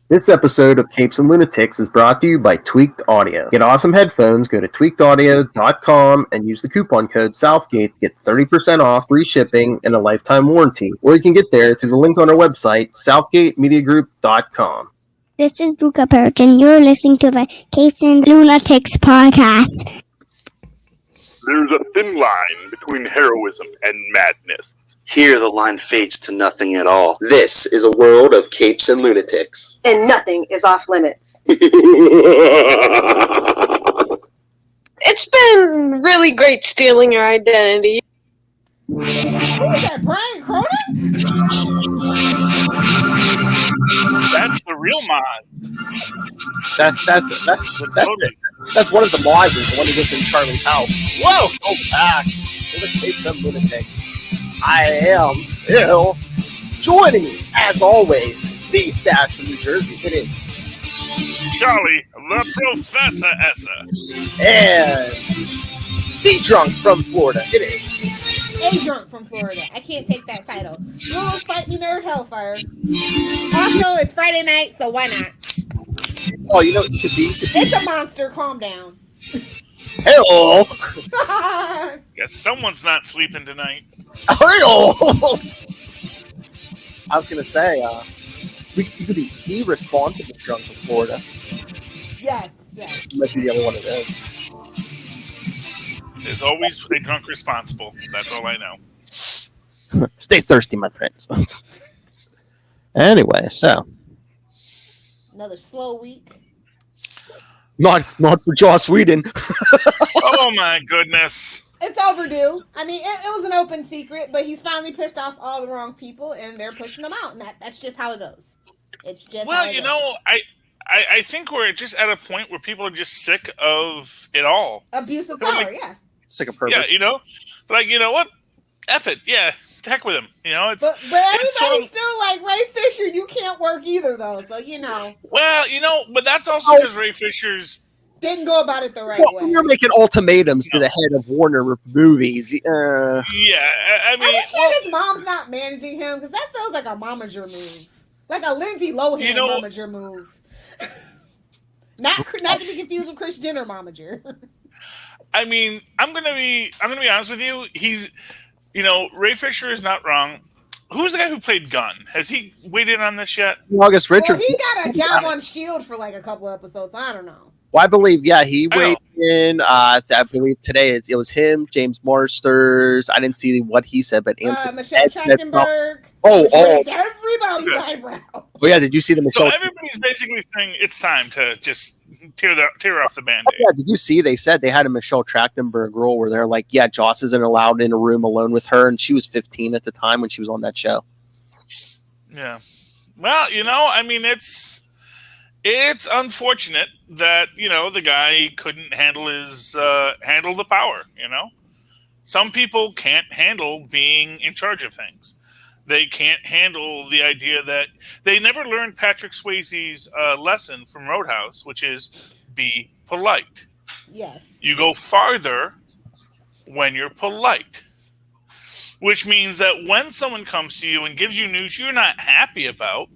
This episode of Capes and Lunatics is brought to you by Tweaked Audio. Get awesome headphones, go to tweakedaudio.com and use the coupon code Southgate to get 30% off, free shipping, and a lifetime warranty. Or you can get there through the link on our website, southgatemediagroup.com. This is Luca Perk, and you're listening to the Capes and Lunatics podcast. There's a thin line between heroism and madness. Here the line fades to nothing at all. This is a world of Capes and Lunatics. And nothing is off limits. It's been really great stealing your identity. Who is that, Brian Cronin? That's the real Maz. That's one of the Mazes, the one who gets in Charlie's house. Whoa! Go back to the Capes and Lunatics. I am Phil. Joining me, as always, the Stash from New Jersey. It is Charlie, the Professor Essa. And the Drunk from Florida. It is A Drunk from Florida. I can't take that title. Rules fight me nerd hellfire. Also, it's Friday night, so why not? Oh, you know what it could be? It's a monster. Calm down. Hello. Guess someone's not sleeping tonight. Hello. I was gonna say, you could be the responsible drunk from Florida. Yes. Might be the other one it is. There's always a drunk responsible. That's all I know. Stay thirsty, my friends. Anyway, so Another slow week. not for Joss Whedon. Oh my goodness. It's overdue. I mean, it was an open secret, but he's finally pissed off all the wrong people, and they're pushing him out, and that's just how it goes. It's just well, you know, I think we're just at a point where people are just sick of it all. Abuse of power, yeah. Sick of perverts. Yeah, you know, like, you know what? F it. Yeah, to heck with him. You know, but everybody's still like, Ray Fisher, you can't work either, though. So, you know. Well, you know, but that's also because Ray Fisher's didn't go about it the right way. You're making ultimatums to the head of Warner Movies. Yeah, I mean, his mom's not managing him, because that feels like a momager move, like a Lindsay Lohan momager move. Not to be confused with Kris Jenner momager. I mean, I'm gonna be honest with you. He's, you know, Ray Fisher is not wrong. Who's the guy who played Gunn? Has he weighed in on this yet? August Richard. Well, he got a job on S.H.I.E.L.D. for like a couple episodes. I don't know. Well, I believe, he weighed in. I believe today it was him, James Marsters. I didn't see what he said, but Michelle Trachtenberg. Everybody's eyebrow. Oh yeah, did you see the Michelle? So everybody's basically saying it's time to just tear off the Band-Aid. Oh, yeah, did you see? They said they had a Michelle Trachtenberg role where they're like, yeah, Joss isn't allowed in a room alone with her, and she was 15 at the time when she was on that show. Yeah. Well, you know, I mean, it's unfortunate that, you know, the guy couldn't handle the power. You know, some people can't handle being in charge of things. They can't handle the idea that they never learned Patrick Swayze's lesson from Roadhouse, which is be polite. Yes. You go farther when you're polite, which means that when someone comes to you and gives you news you're not happy about,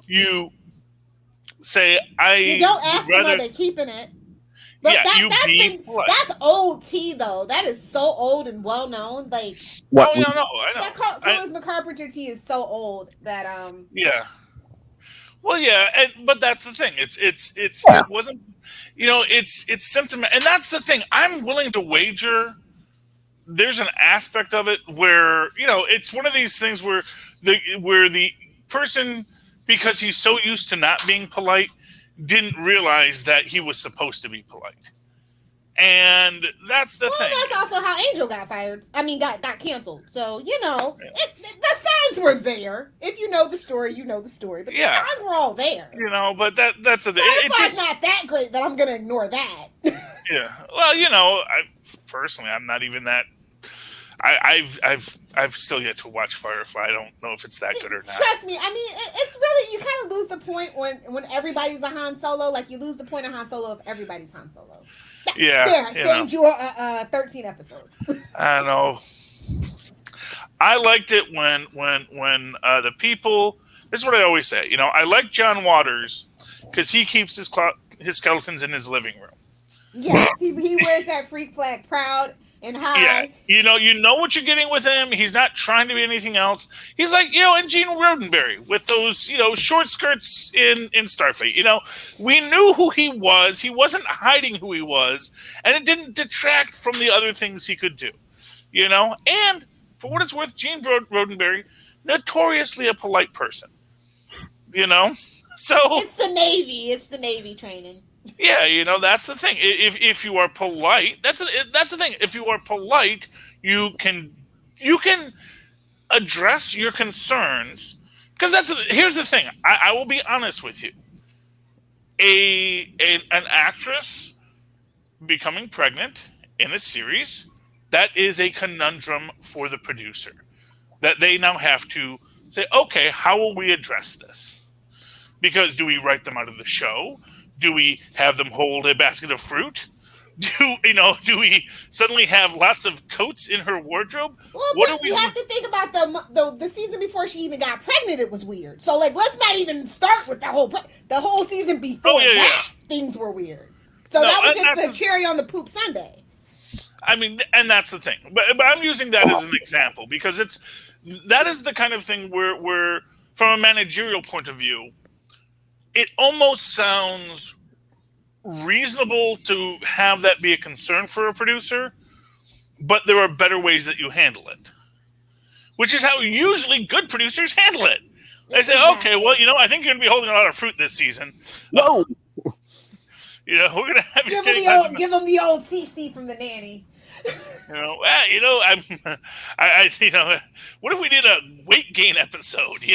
you say, You don't ask them why they're keeping it. But that's old tea, though. That is so old and well known. Like, I know. That Charisma Carpenter tea is so old that Yeah. Well, yeah, but that's the thing. It wasn't, you know, it's symptomatic, and that's the thing. I'm willing to wager there's an aspect of it where, you know, it's one of these things where the person, because he's so used to not being polite, didn't realize that he was supposed to be polite. And that's the thing. That's also how Angel got fired. I mean, got canceled. So, you know, the signs were there. If you know the story, you know the story. But the signs were all there. You know, but that's a thing. It's just not that great that I'm going to ignore that. Yeah. Well, you know, personally, I'm not even that. I've still yet to watch Firefly. I don't know if it's that good or not. Trust me. I mean, it's really, you kind of lose the point when everybody's a Han Solo. Like, you lose the point of Han Solo if everybody's Han Solo. Yeah. Saved you 13 episodes. I know. I liked it when the people. This is what I always say. You know, I like John Waters because he keeps his skeletons in his living room. Yes, he wears that freak flag proud and high. Yeah, you know what you're getting with him. He's not trying to be anything else. He's like, and Gene Roddenberry with those, short skirts in Starfleet. We knew who he was. He wasn't hiding who he was, and it didn't detract from the other things he could do. And for what it's worth, Gene Roddenberry, notoriously a polite person. So it's the Navy. It's the Navy training. Yeah, that's the thing. If you are polite, that's the thing. If you are polite, you can address your concerns. Because here's the thing. I will be honest with you. An actress becoming pregnant in a series, that is a conundrum for the producer. That they now have to say, okay, how will we address this? Because do we write them out of the show? Do we have them hold a basket of fruit? Do we suddenly have lots of coats in her wardrobe? Well, you have to think about the season before she even got pregnant. It was weird. So let's not even start with the whole season before things were weird. So that was just the cherry on the poop sundae. I mean, and that's the thing. But I'm using that as an example because that is the kind of thing where from a managerial point of view, it almost sounds reasonable to have that be a concern for a producer, but there are better ways that you handle it, which is how usually good producers handle it. They say, okay, well, I think you're going to be holding a lot of fruit this season. No. We're going to have you give them the old CC from the nanny. What if we did a weight gain episode?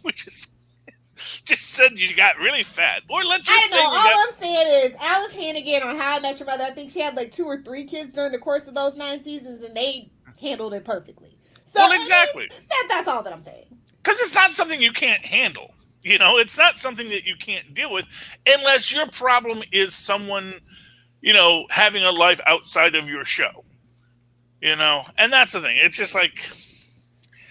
We just said you got really fat, or let's just say. I'm saying is Alice Hannigan on How I Met Your Mother. I think she had like 2 or 3 kids during the course of those 9 seasons, and they handled it perfectly. So exactly. That's all that I'm saying. Because it's not something you can't handle. It's not something that you can't deal with unless your problem is someone, having a life outside of your show. And that's the thing. It's just like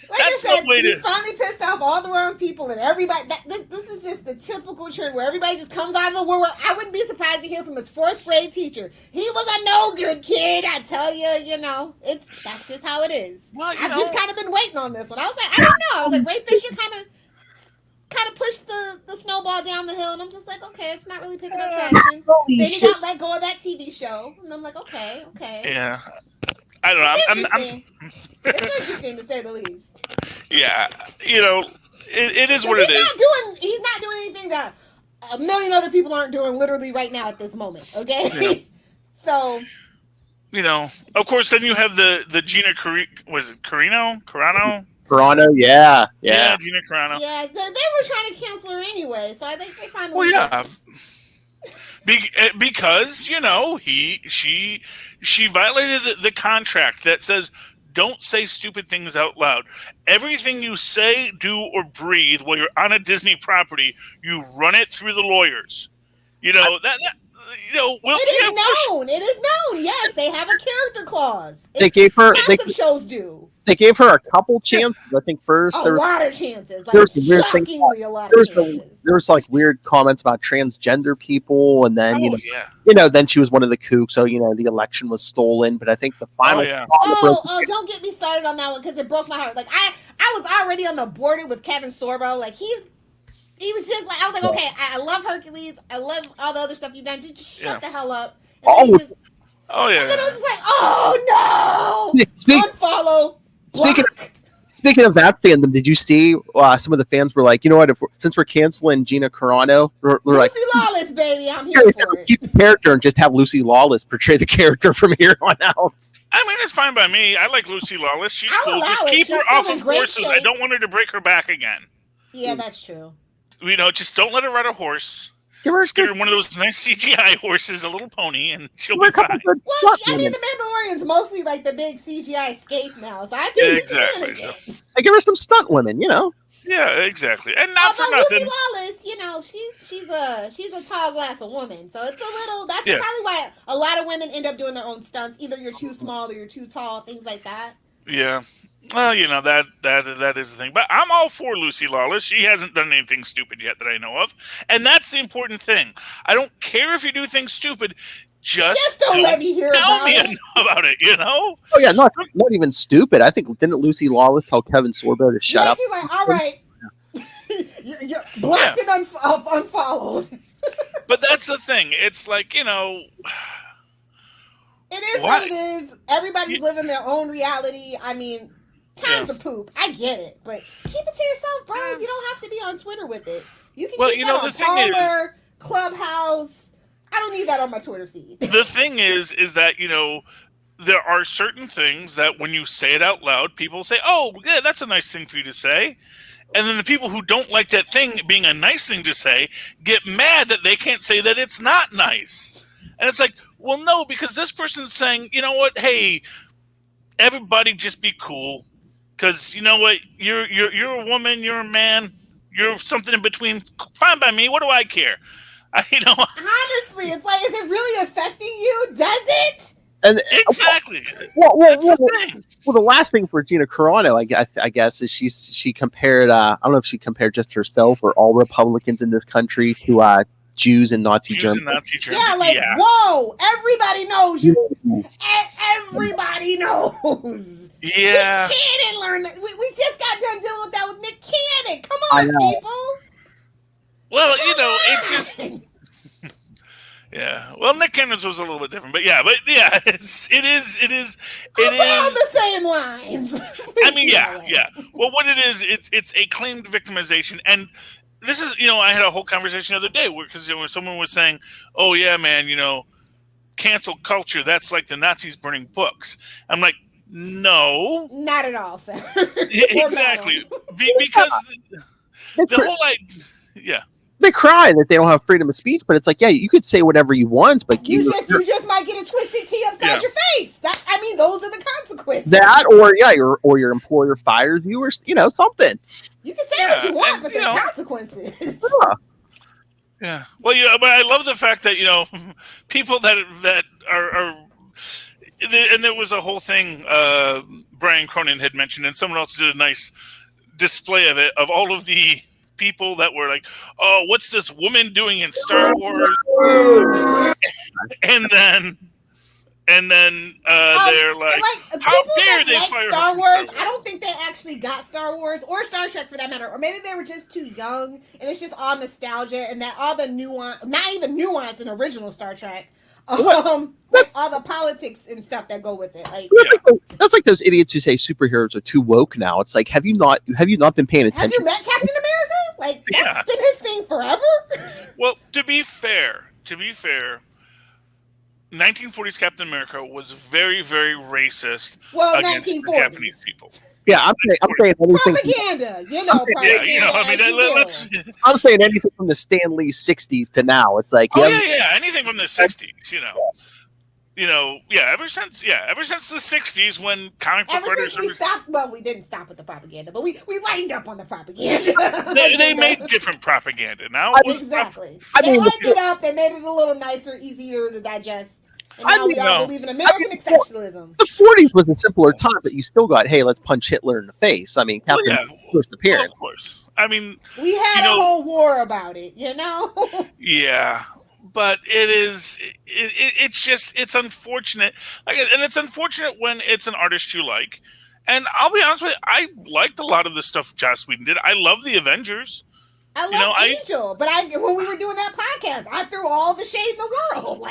I said, he's finally pissed off all the wrong people and everybody. This is just the typical trend where everybody just comes out of the woodwork. I wouldn't be surprised to hear from his 4th grade teacher. He was a no good kid. I tell you, that's just how it is. Well, I've just kind of been waiting on this one. I was like, I don't know. I was like, Ray Fisher kind of pushed the snowball down the hill, and I'm just like, okay, it's not really picking up traction. Then he got let go of that TV show, and I'm like, okay. Yeah, I don't know. It's interesting to say the least. Yeah, it is what it is. He's not doing anything that a million other people aren't doing literally right now at this moment. Okay, yeah. So of course, then you have the Gina Carano? Carano, yeah, Gina Carano. Yeah, they were trying to cancel her anyway, so I think they finally. Well, yeah. Because she violated the contract that says don't say stupid things out loud. Everything you say, do, or breathe while you're on a Disney property, you run it through the lawyers. It is known. It is known. Yes, they have a character clause. They gave her. Lots of shows do. They gave her a couple chances. I think first a lot of chances. Like shockingly a lot of chances. There was like weird comments about transgender people, and then then she was one of the kooks. So the election was stolen. But I think the final. Don't get me started on that one because it broke my heart. Like I was already on the border with Kevin Sorbo. Like he was just like I was like, okay, I love Hercules. I love all the other stuff you've done. Just shut the hell up. And then and then I was just like, oh no! Unfollow. Speaking of that fandom, did you see some of the fans were like, you know what? Since we're canceling Gina Carano, we're like, Lucy Lawless, baby, I'm here for it. Keep the character and just have Lucy Lawless portray the character from here on out. I mean, it's fine by me. I like Lucy Lawless. She's cool. Just keep her off of horses. I don't want her to break her back again. Yeah, that's true. Just don't let her ride a horse. Just get her one of those nice CGI horses, a little pony, and she'll be fine. Well, I mean, the Mandalorian's mostly like the big CGI escape now, so I think exactly. I give her some stunt women, Yeah, exactly, and not for nothing. Lucy Lawless, she's a tall glass of woman, so it's a little. That's probably why a lot of women end up doing their own stunts. Either you're too small or you're too tall, things like that. Yeah. Well, that is the thing. But I'm all for Lucy Lawless. She hasn't done anything stupid yet that I know of, and that's the important thing. I don't care if you do things stupid. Just don't let me hear tell about me it. about it. You know? Oh yeah, not even stupid. I think didn't Lucy Lawless tell Kevin Sorbo to shut up? She's like, all right, you're blocked and unfollowed. But that's the thing. It's like, it is what it is. Everybody's living their own reality. I mean, times of poop. I get it, but keep it to yourself, bro. You don't have to be on Twitter with it. You can keep that on Parler, Clubhouse. I don't need that on my Twitter feed. The thing is that, there are certain things that when you say it out loud, people say, oh, yeah, that's a nice thing for you to say. And then the people who don't like that thing being a nice thing to say get mad that they can't say that it's not nice. And it's like, well, no, because this person's saying, you know what? Hey, everybody just be cool. Because you know what? You're a woman, you're a man, you're something in between. Fine by me. What do I care? Honestly, it's like, is it really affecting you? Does it? And exactly. Well, the last thing for Gina Carano, I guess, is she compared. I don't know if she compared just herself or all Republicans in this country to Jews in Nazi Germany. Yeah, whoa! Everybody knows you. Everybody knows. Yeah. Nick Cannon learned that. We just got done dealing with that with Nick Cannon. Come on, people. Well, it just. Yeah. Well, Nick Cannon's was a little bit different, but yeah, it is. We're on the same lines. I mean, yeah. Well, what it is, it's a claimed victimization, and this is, I had a whole conversation the other day because when someone was saying, "Oh yeah, man, cancel culture, that's like the Nazis burning books." I'm like, no, not at all, sir. Exactly, because the whole yeah. They cry that they don't have freedom of speech, but it's like, yeah, you could say whatever you want, but you just might get a twisted tea upside your face. Those are the consequences. That, or your employer fires you, or something. You can say what you want, but there's consequences. Yeah. Well, but I love the fact that people that are. And there was a whole thing Brian Cronin had mentioned, and someone else did a nice display of it, of all of the people that were like, oh, what's this woman doing in Star Wars? and then they're like how dare they fire Star Wars? I don't think they actually got Star Wars or Star Trek for that matter, or maybe they were just too young and it's just all nostalgia and that all the nuance, not even nuance in original Star Trek. Like all the politics and stuff that go with it. That's like those idiots who say superheroes are too woke now. It's like, have you not been paying attention? Have you met Captain America? That's been his thing forever. Well, to be fair, 1940s Captain America was very, very racist against the Japanese people. Yeah, I'm saying anything. Propaganda, propaganda. I'm saying anything from the Stan Lee '60s to now. It's like, anything from the '60s. Ever since the '60s when comic book writers stopped. Well, we didn't stop with the propaganda, but we lightened up on the propaganda. they made different propaganda. Now exactly. They lightened it up. They made it a little nicer, easier to digest. And now we all believe in American exceptionalism. The 40s was a simpler time, but you still got, hey, let's punch Hitler in the face. I mean, Captain first appearance. Well, of course. I mean, we had a whole war about it, Yeah, but it's unfortunate. And it's unfortunate when it's an artist you like. And I'll be honest with you, I liked a lot of the stuff Joss Whedon did. I love the Avengers. I love Angel, but when we were doing that podcast, I threw all the shade in the world.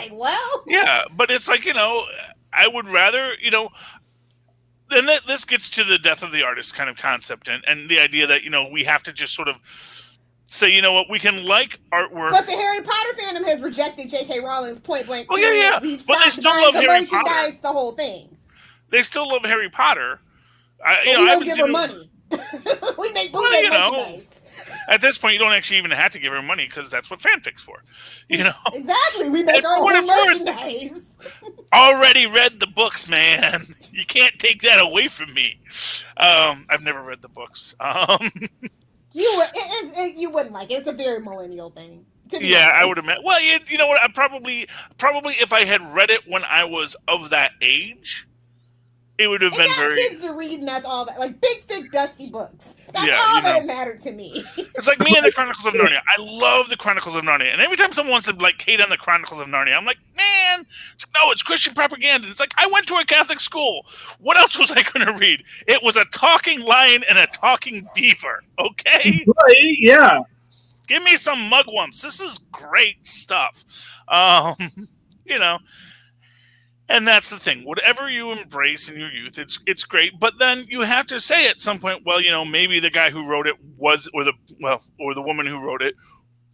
Yeah, but it's like, I would rather, and this gets to the death of the artist kind of concept and the idea that, we have to just sort of say, you know what, we can like artwork. But the Harry Potter fandom has rejected J.K. Rowling's point blank. Oh, yeah. But they still love Harry Potter. The whole thing. They still love Harry Potter. We don't give her money. We make bootleg merchandise. At this point, you don't actually even have to give her money because that's what fanfic's for, Exactly, we make our own merchandise. Already read the books, man. You can't take that away from me. I've never read the books. You wouldn't like it. It's a very millennial thing. Yeah, I would admit. Well, you know what? I probably if I had read it when I was of that age, it would have It been got very. kids to read, and that's all that. Like big, thick, dusty books. That's Yeah, all you that know. mattered to me. It's like me and the Chronicles of Narnia. I love the Chronicles of Narnia, and every time someone wants to like hate on the Chronicles of Narnia, I'm like, man, no, it's Christian propaganda. It's like I went to a Catholic school. What else was I going to read? It was a talking lion and a talking beaver. Okay, Right? Yeah. give me some mugwumps. This is great stuff. You know. And that's the thing. Whatever you embrace in your youth, it's great. But then you have to say at some point, well, maybe the guy who wrote it was, or the woman who wrote it,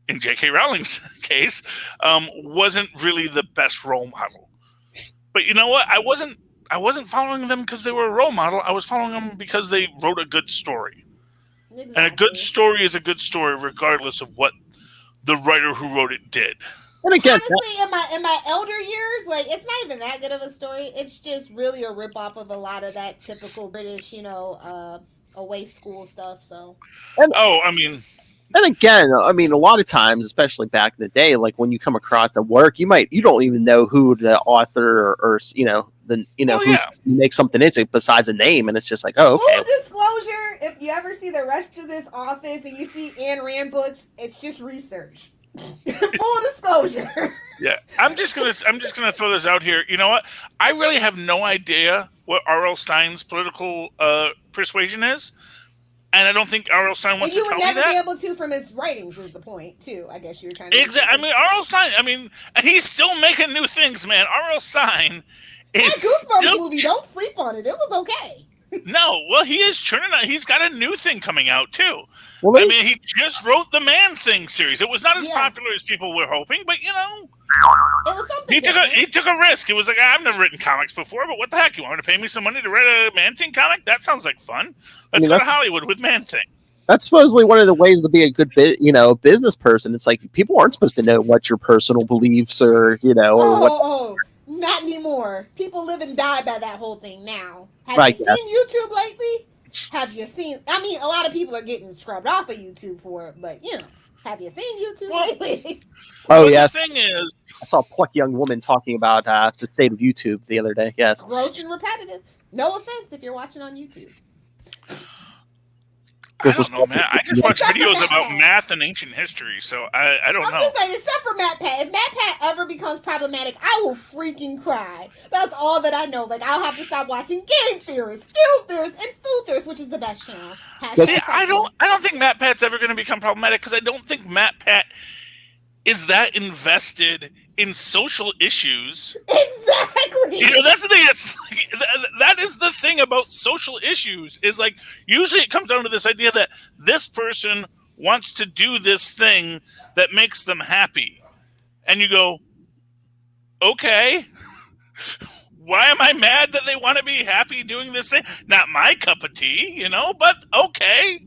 in J.K. Rowling's case, wasn't really the best role model. But you know what? I wasn't following them because they were a role model. I was following them because they wrote a good story. Exactly. And a good story is a good story, regardless of what the writer who wrote it did. And again, honestly, in my elder years, like it's not even that good of a story. It's just really a ripoff of a lot of that typical British, away school stuff. So, and again, I mean, a lot of times, especially back in the day, like when you come across a work, you don't even know who the author or who makes something is besides a name, and it's just like, oh, okay. Full disclosure: if you ever see the rest of this office and you see Ayn Rand books, it's just research. Full disclosure. Yeah, I'm just gonna throw this out here. You know what? I really have no idea what R.L. Stein's political persuasion is, and I don't think R.L. Stein wants to tell me that. You would never be able to from his writings. Is the point too? I guess you're trying to. Exactly. I mean, R.L. Stein. And he's still making new things, man. R.L. Stein is that Goosebumps movie. Don't sleep on it. It was okay. No, well, he is churning out. He's got a new thing coming out too. Well, he just wrote the Man Thing series. It was not as popular as people were hoping, but it was something. He took a risk. It was like, I've never written comics before, but what the heck? You want me to pay me some money to write a Man Thing comic? That sounds like fun. Let's go to Hollywood with Man Thing. That's supposedly one of the ways to be a good business person. It's like people aren't supposed to know what your personal beliefs or not anymore. People live and die by that whole thing now. Have you seen YouTube lately? Have you seen? I mean, a lot of people are getting scrubbed off of YouTube for it, but have you seen YouTube lately? Oh yeah. The thing is, I saw a pluck young woman talking about the state of YouTube the other day. Yes. Gross and repetitive. No offense if you're watching on YouTube. I don't know, man. I just watch videos about math and ancient history, so I don't know. I'm just saying, except for Matt Pat. If Matt Pat ever becomes problematic, I will freaking cry. That's all that I know. Like, I'll have to stop watching Game Theorists, Skill Theorists, and Food Theorists, which is the best channel. See, I don't think Matt Pat's ever going to become problematic because I don't think Matt Pat is that invested in social issues. Exactly. That's the thing. That is the thing about social issues. Is like usually it comes down to this idea that this person wants to do this thing that makes them happy, and you go, okay. Why am I mad that they want to be happy doing this thing? Not my cup of tea, but okay.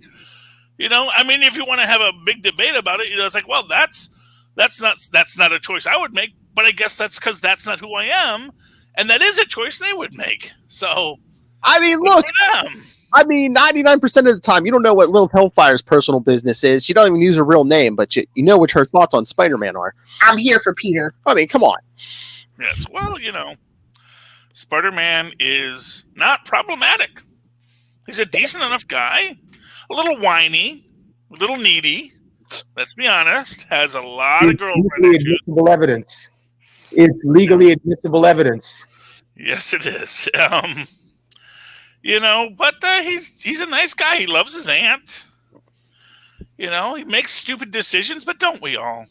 If you want to have a big debate about it, it's like, well, that's not a choice I would make, but I guess that's because that's not who I am, and that is a choice they would make. So, look, 99% of the time, you don't know what Lil Hellfire's personal business is. She don't even use her real name, but you know what her thoughts on Spider-Man are. I'm here for Peter. Come on. Yes, well, Spider-Man is not problematic. He's a decent enough guy, a little whiny, a little needy. Let's be honest, has a lot of girlfriend issues. Admissible evidence. It's legally admissible evidence. Yes, it is. But he's a nice guy. He loves his aunt. He makes stupid decisions, but don't we all?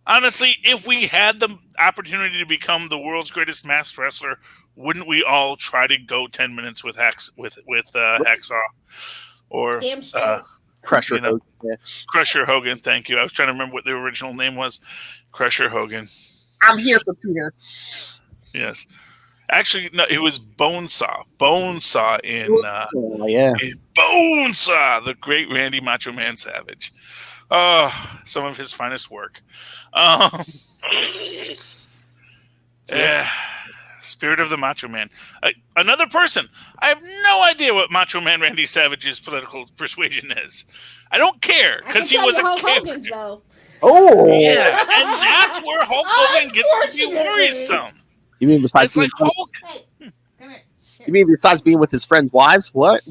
Honestly, if we had the opportunity to become the world's greatest masked wrestler, wouldn't we all try to go 10 minutes with Hacksaw or Crusher Hogan? Yeah. Crusher Hogan, thank you. I was trying to remember what the original name was. Crusher Hogan. I'm here for Peter. Yes. Actually, no, it was Bonesaw. Bonesaw in Bonesaw, the great Randy Macho Man Savage. Some of his finest work. Spirit of the Macho Man. Another person. I have no idea what Macho Man Randy Savage's political persuasion is. I don't care because he was a character. Oh, yeah, and that's where Hulk Hogan gets to be worrisome. You mean besides it's like Hulk? Hey, come here. You mean besides being with his friends' wives? What?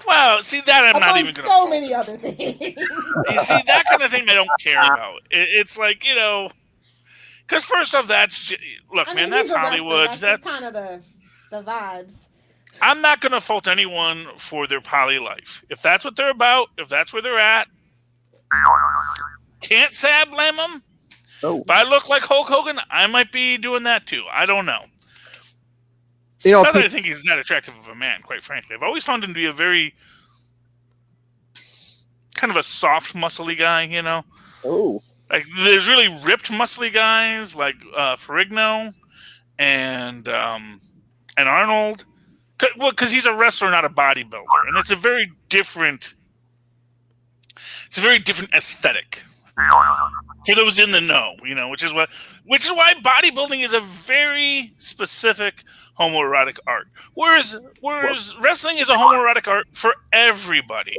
Well, see that I'm not Among even going to. so many other things. You see that kind of thing I don't care about. It's like because first off, look, man, that's he's a wrestler. Hollywood. That's just kind of the vibes. I'm not going to fault anyone for their poly life. If that's what they're about, if that's where they're at, can't say I blame them. Oh. If I look like Hulk Hogan, I might be doing that too. I don't know. Not that I think he's that attractive of a man, quite frankly. I've always found him to be a very kind of a soft, muscly guy, Oh. Like, there's really ripped, muscly guys like Ferrigno and Arnold. Because he's a wrestler, not a bodybuilder, and it's a very different aesthetic for those in the know, which is why bodybuilding is a very specific homoerotic art. Whereas wrestling is a homoerotic art for everybody.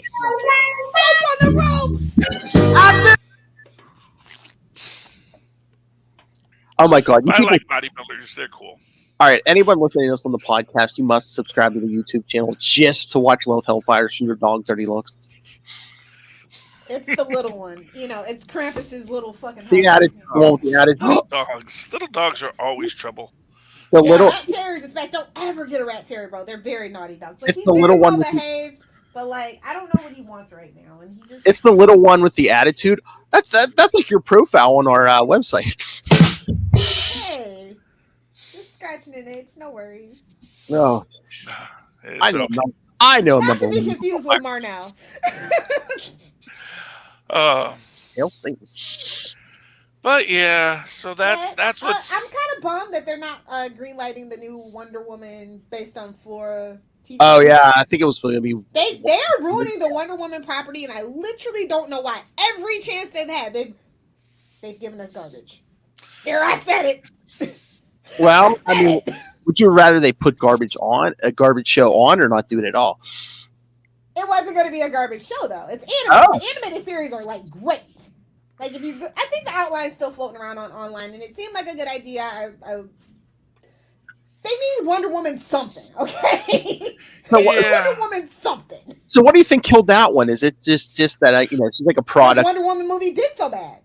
Soap on the ropes. Oh my God! I like bodybuilders; they're cool. All right, anyone listening to this on the podcast, you must subscribe to the YouTube channel just to watch Lilith Hellfire shoot her dog dirty looks. It's the little one. It's Krampus's little fucking The attitude. Little dogs are always trouble. Rat terriers, in fact, don't ever get a rat terrier, bro. They're very naughty dogs. Like, it's the little one well behaved, but like I don't know what he wants right now, and he just. It's the little one with the attitude. That's like your profile on our website. Hey, just scratching an itch. No worries. No, I know. Okay. I know. Not to be confused with Marnell. But yeah, so that's what's. I'm kind of bummed that they're not greenlighting the new Wonder Woman based on Flora. TV. Oh yeah, I think it was going to be. They are ruining the Wonder Woman property, and I literally don't know why. Every chance they've had, they've given us garbage. There, I said it. Well, I mean, would you rather they put a garbage show on, or not do it at all? It wasn't going to be a garbage show though. It's animated. Oh. The animated series are like great. Like I think the outline's still floating around online, and it seemed like a good idea. They need Wonder Woman something, okay? Wonder Woman something. So what do you think killed that one? Is it just that she's like a product? The Wonder Woman movie did so bad.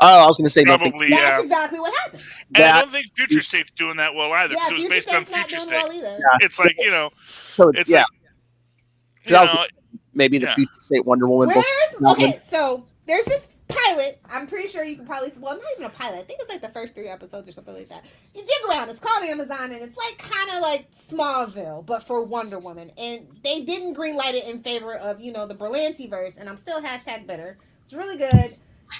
Oh, I was going to say probably. That's exactly what happened. And I don't think Future State's doing that well either, because it was based on Future State. Well it's like So it's maybe the Future State Wonder Woman. So there's this pilot. I'm pretty sure you can probably. Well, not even a pilot. I think it's like the first 3 episodes or something like that. You dig around. It's called Amazon, and it's like kind of like Smallville, but for Wonder Woman. And they didn't greenlight it in favor of the Berlanti verse. And I'm still #bitter. It's really good.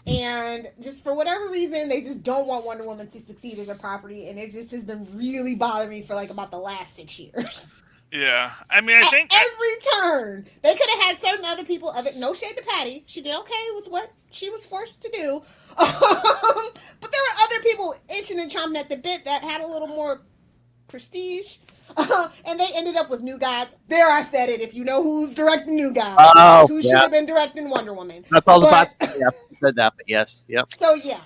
And just for whatever reason, they just don't want Wonder Woman to succeed as a property, and it just has been really bothering me for like about the last 6 years. Yeah, I mean, I think every turn they could have had certain other people. No shade to Patty, she did okay with what she was forced to do, but there were other people itching and chomping at the bit that had a little more prestige. And they ended up with New Gods. There, I said it. If you know who's directing New Gods, who should have been directing Wonder Woman. That's all about. Yeah, said that, but yes, yep. So yeah,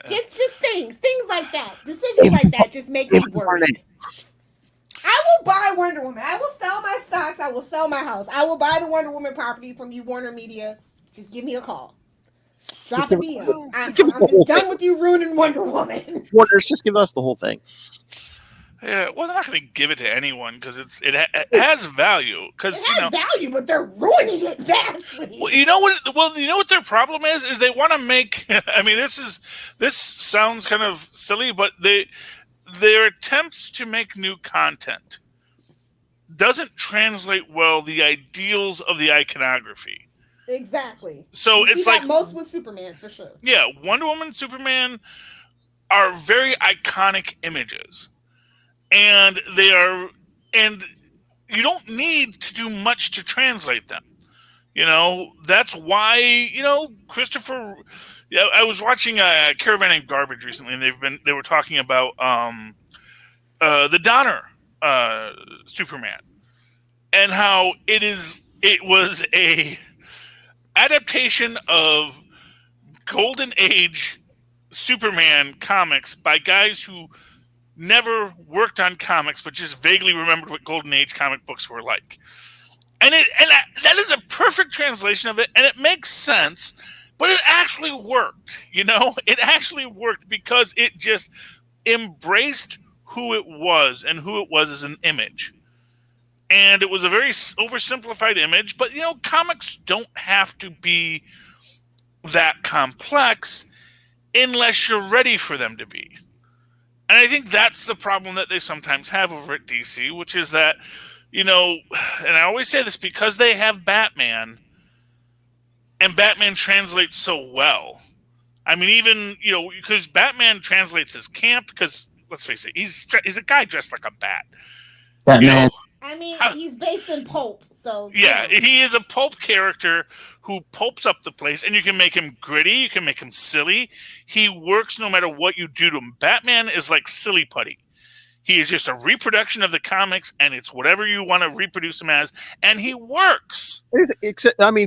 just things like that, decisions like that, just make me worried. I will buy Wonder Woman. I will sell my stocks. I will sell my house. I will buy the Wonder Woman property from you, Warner Media. Just give me a call. Drop a DM. I'm just done with you ruining Wonder Woman. Warner's, just give us the whole thing. Yeah, well, they're not going to give it to anyone because it has value. Because it has value, but they're ruining it vastly. Well, you know what their problem is? Is they want to make. I mean, this sounds kind of silly, but their attempts to make new content doesn't translate well the ideals of the iconography. Exactly. So it's like most with Superman for sure. Yeah, Wonder Woman, Superman are very iconic images. And they are, and you don't need to do much to translate them. That's why, Christopher. Yeah, I was watching Caravan and Garbage recently, and they were talking about the Donner Superman, and how it was a adaptation of Golden Age Superman comics by guys who never worked on comics, but just vaguely remembered what Golden Age comic books were like. And that is a perfect translation of it, and it makes sense, but it actually worked, It actually worked because it just embraced who it was and who it was as an image. And it was a very oversimplified image, but, comics don't have to be that complex unless you're ready for them to be. And I think that's the problem that they sometimes have over at DC, which is that, and I always say this because they have Batman, and Batman translates so well. I mean, even, because Batman translates as camp, because, let's face it, he's a guy dressed like a bat. Batman. I mean, he's based in pulp, so... Yeah, he is a pulp character who pulps up the place, and you can make him gritty, you can make him silly. He works no matter what you do to him. Batman is like silly putty. He is just a reproduction of the comics, and it's whatever you want to reproduce him as, and he works.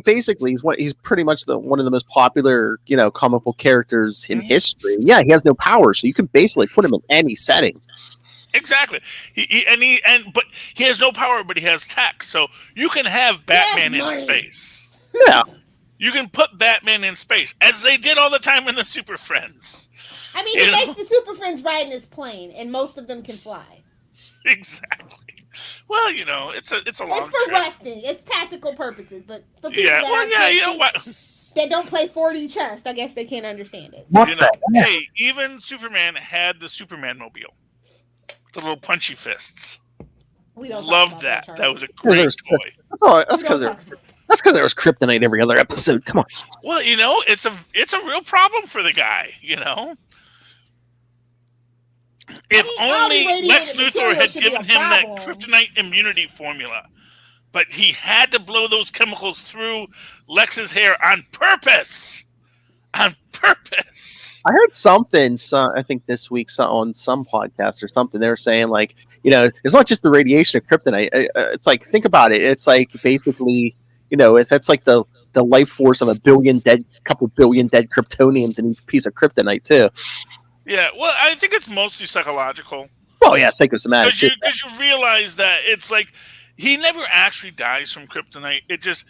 Basically, he's pretty much one of the most popular, comic book characters in history. Yeah, he has no power, so you can basically put him in any setting. Exactly. But he has no power, but he has tech. So you can have Batman in space. Yeah. You can put Batman in space, as they did all the time in the Super Friends. I mean, he makes the Super Friends ride in his plane, and most of them can fly. Exactly. Well, it's a long It's for resting. It's tactical purposes, but for people that don't play 4D chess, I guess they can't understand it. Hey, even Superman had the Superman mobile. The little punchy fists. We don't loved that. That was a great toy. Oh, that's because there was kryptonite every other episode. Come on. Well, it's a real problem for the guy. If only Lex Luthor had given him that kryptonite immunity formula, but he had to blow those chemicals through Lex's hair on purpose. On purpose. I heard something. I think this week on some podcast or something, they were saying it's not just the radiation of kryptonite. It's like, think about it. It's like basically, that's like the life force of couple billion dead Kryptonians in each piece of kryptonite too. Yeah, well, I think it's mostly psychological. Oh yeah, psychosomatic. Because you realize that it's like he never actually dies from kryptonite. It just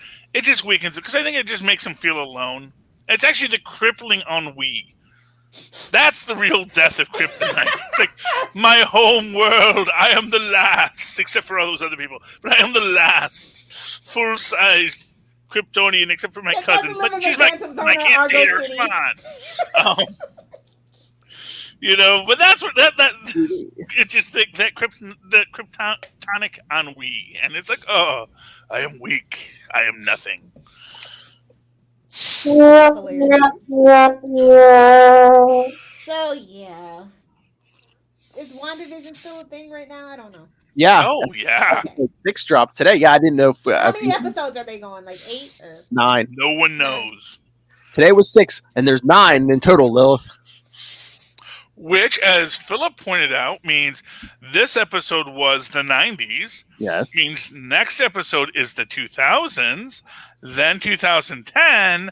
weakens it because I think it just makes him feel alone. It's actually the crippling ennui. That's the real death of kryptonite. It's like, my home world, I am the last, except for all those other people, but I am the last full-sized Kryptonian, except for my cousin. But she's I can't date her. Come on. But that's what that it's just that kryptonic ennui, and it's like, oh, I am weak. I am nothing. So yeah, is WandaVision still a thing right now? I don't know. Yeah. Oh yeah. 6 dropped today. Yeah, I didn't know if how many episodes are they going? Like 8 or 9? No one knows. Today was 6, and there's 9 in total, Lilith. Which, as Philip pointed out, means this episode was the 90s. Yes. Means next episode is the 2000s, then 2010,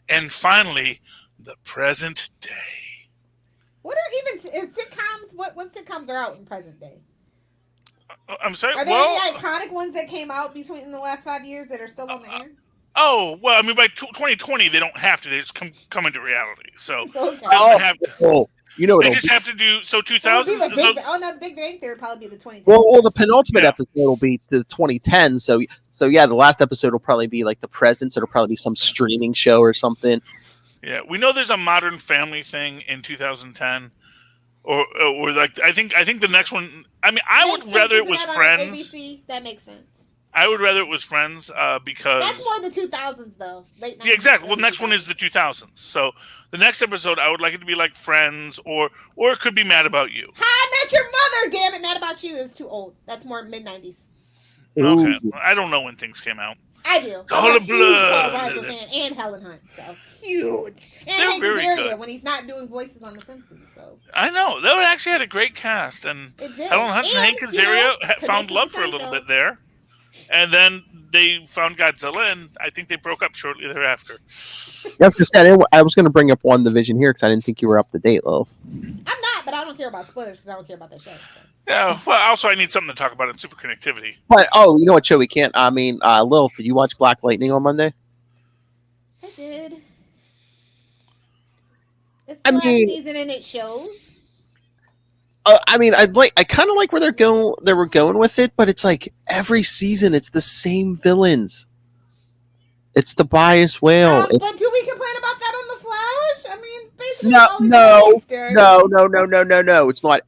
and finally, the present day. What are even sitcoms? What sitcoms are out in present day? I'm sorry. Are there any iconic ones that came out between the last 5 years that are still on the air? Oh, well, I mean, by 2020, they don't have to. They just come into reality. So, they just have to do, so 2000. The Big Bang Theory would probably be the 2010. Well, the penultimate episode will be the 2010. So yeah, the last episode will probably be like the present. So it'll probably be some streaming show or something. Yeah, we know there's a Modern Family thing in 2010. Or like, I think the next one, I mean, I would rather it was Friends. ABC? That makes sense. I would rather it was Friends because... That's more the 2000s, though. Late 90s, yeah, exactly. Well, the next one is the 2000s. So the next episode, I would like it to be like Friends, or it could be Mad About You. How I Met Your Mother, damn it. Mad About You is too old. That's more mid-90s. Okay. I don't know when things came out. I do. All of Blood. Paul Reiser fan and Helen Hunt, so huge. And They're Hank very Azaria good. when he's not doing voices on The Simpsons. So I know. That actually had a great cast. And Helen Hunt and Hank Azaria found love for a little bit there. And then they found Godzilla, and I think they broke up shortly thereafter. I was going to bring up WandaVision here because I didn't think you were up to date, Lil. I'm not, but I don't care about spoilers because I don't care about that show. So. Yeah. Well, also I need something to talk about in super connectivity. But you know what show we can't? I mean, Lil, did you watch Black Lightning on Monday? I did. It's the last season and it shows. I mean, I kind of like where they were going with it, but it's like every season it's the same villains. It's the bias whale. But do we complain about that on the Flash? I mean, basically, no. It's not.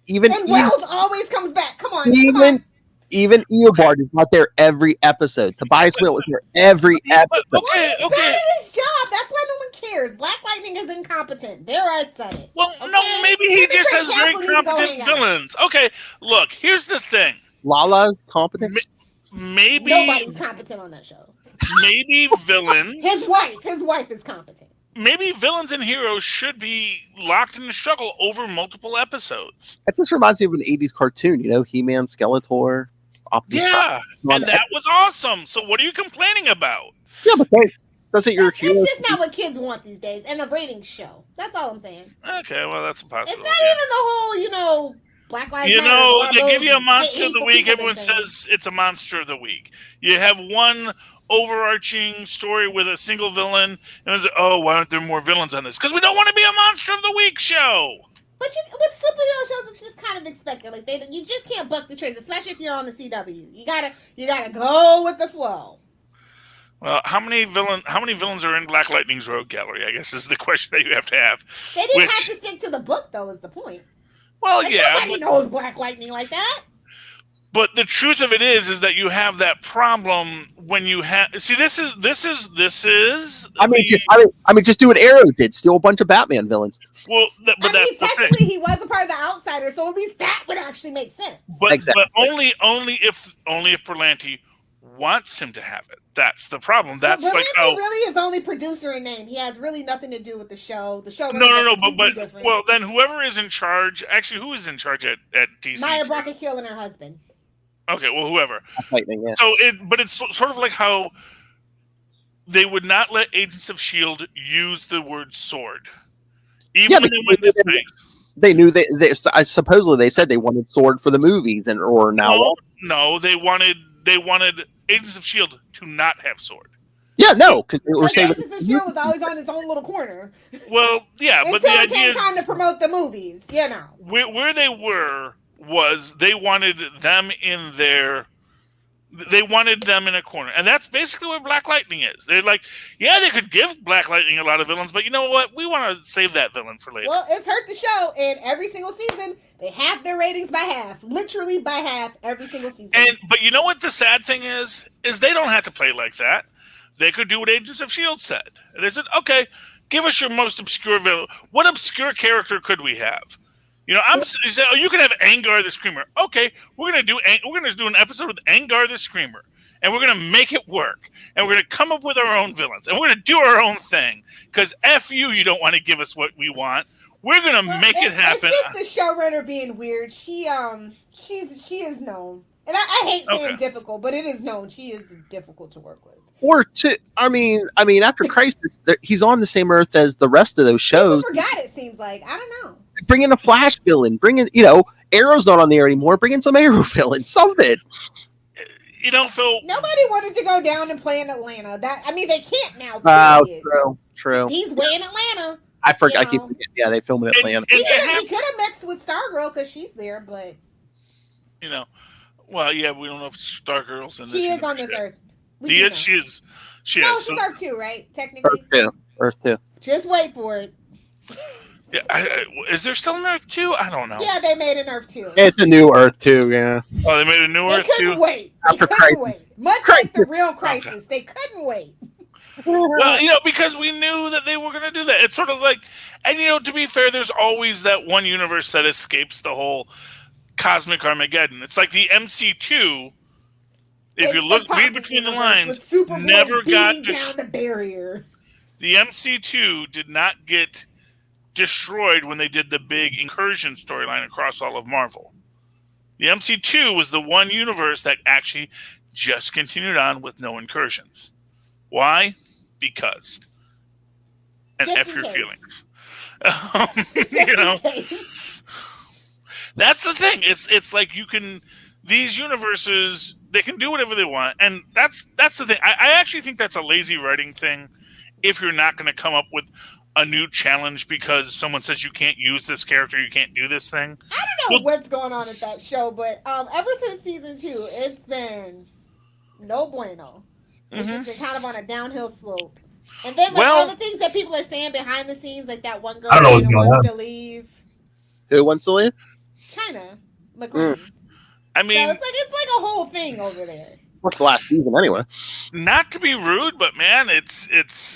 Even Wells always comes back. Come on. Even Eobard is not there every episode. Tobias Whale is there every episode. Okay. He's bad at his job. That's why no one cares. Black Lightning is incompetent. There, I said it. Well, no, maybe he just has very competent villains. Okay, look, here's the thing. Lala's competent? Maybe nobody's competent on that show. Maybe villains. His wife is competent. Maybe villains and heroes should be locked in a struggle over multiple episodes. That just reminds me of an 80s cartoon, you know, He-Man, Skeletor. Yeah, and that was awesome. So what are you complaining about? Yeah, but doesn't your hero... It's just not what kids want these days, and a ratings show. That's all I'm saying. Okay, well, that's a possibility. It's not even the whole, Black Lives Matter. You know, they give you a monster of the week. Everyone says it's a monster of the week. You have one overarching story with a single villain, and it's why aren't there more villains on this? Because we don't want to be a monster of the week show. But with superhero shows, it's just kind of expected. Like you just can't buck the trends, especially if you're on the CW. You gotta go with the flow. Well, how many villains are in Black Lightning's Rogue Gallery? I guess is the question that you have to have. They didn't have to stick to the book, though. Is the point? Well, yeah. Nobody knows Black Lightning like that. But the truth of it is that you have that problem when you have. See, this is. I mean, just do what Arrow did: steal a bunch of Batman villains. Well, but that's the thing. Technically, he was a part of the Outsiders, so at least that would actually make sense. But only if Berlanti wants him to have it. That's the problem. That's but like really is only producer in name. He has really nothing to do with the show. The show. No. But well, then whoever is in charge. Actually, who is in charge at DC? Maya Brockett Hill and her husband. Okay, well, whoever. Lightning, yeah. So it's sort of like how they would not let Agents of S.H.I.E.L.D. use the word sword. Even when they went to space. They knew they supposedly they said they wanted sword for the movies or now. No, they wanted Agents of S.H.I.E.L.D. to not have sword. Yeah, no, because they were saying Agents of S.H.I.E.L.D. was always on his own little corner. Well, yeah, but the idea is time to promote the movies, where they were was they wanted them in their. They wanted them in a corner. And that's basically what Black Lightning is. They're like, yeah, they could give Black Lightning a lot of villains, but you know what? We want to save that villain for later. Well, it's hurt the show, and every single season, they have their ratings by half. Literally by half every single season. But you know what the sad thing is? Is they don't have to play like that. They could do what Agents of S.H.I.E.L.D. said. They said, okay, give us your most obscure villain. What obscure character could we have? You know, you say, you can have Angar the Screamer. Okay, we're gonna do an episode with Angar the Screamer, and we're gonna make it work, and we're gonna come up with our own villains, and we're gonna do our own thing. Because F you don't want to give us what we want. We're gonna make it happen. It's just the showrunner being weird. She is known, and I hate saying difficult, but it is known she is difficult to work with. I mean, after Crisis, he's on the same earth as the rest of those shows. People forgot, it seems like. I don't know. Bring in a Flash villain. Bring in, Arrow's not on the air anymore. Bring in some Arrow villain. Something. Phil. Nobody wanted to go down and play in Atlanta. They can't now. True. He's way in Atlanta. I forget. I keep forgetting. Yeah, they film in Atlanta. He could have mixed with Stargirl because she's there, but. Well, yeah, we don't know if Stargirl's in this. She is on this Earth. She is. No, she's Earth 2, right? Technically. Earth 2. Just wait for it. Yeah, is there still an Earth 2? I don't know. Yeah, they made an Earth 2. It's a new Earth 2, yeah. Oh, they made a new Earth 2? They couldn't wait. Much like the real Crisis. They couldn't wait. Well, because we knew that they were going to do that. It's sort of like, and to be fair, there's always that one universe that escapes the whole cosmic Armageddon. It's like the MC2, if you read between the lines, never got down the barrier. The MC2 did not get destroyed when they did the big incursion storyline across all of Marvel. The MC2 was the one universe that actually just continued on with no incursions. Why? Because. And F your feelings. That's the thing. It's like you can these universes they can do whatever they want, and that's the thing. I actually think that's a lazy writing thing. If you're not going to come up with a new challenge because someone says you can't use this character, you can't do this thing. I don't know what's going on at that show, but ever since season 2, it's been no bueno. It's just been kind of on a downhill slope. And then all the things that people are saying behind the scenes, like that one girl I don't know what's going wants on. to leave. Who wants to leave? China. McLean. I mean, so it's like a whole thing over there. What's the last season anyway? Not to be rude, but man, it's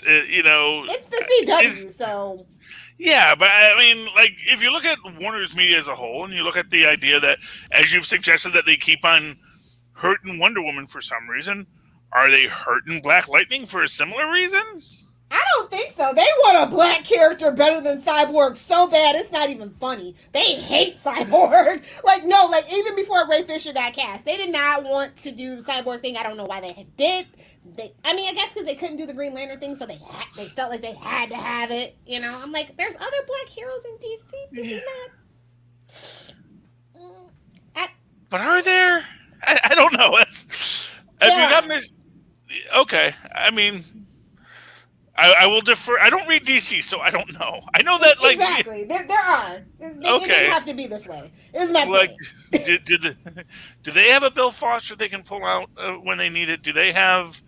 you know, it's the CW, so yeah. But I mean, like if you look at Warner's media as a whole, and you look at the idea that, as you've suggested, that they keep on hurting Wonder Woman for some reason, are they hurting Black Lightning for a similar reason? I don't think so. They want a black character better than Cyborg so bad it's not even funny. They hate Cyborg. Even before Ray Fisher got cast, they did not want to do the Cyborg thing. I don't know why they did. I guess because they couldn't do the Green Lantern thing, so they felt like they had to have it. You know, I'm like, there's other black heroes in DC. This is not. But are there? I don't know. Okay. I mean, I will defer. I don't read DC, so I don't know. I know that, like, exactly. There are. It doesn't have to be this way. Is my point. Do they have a Bill Foster they can pull out when they need it? Do they have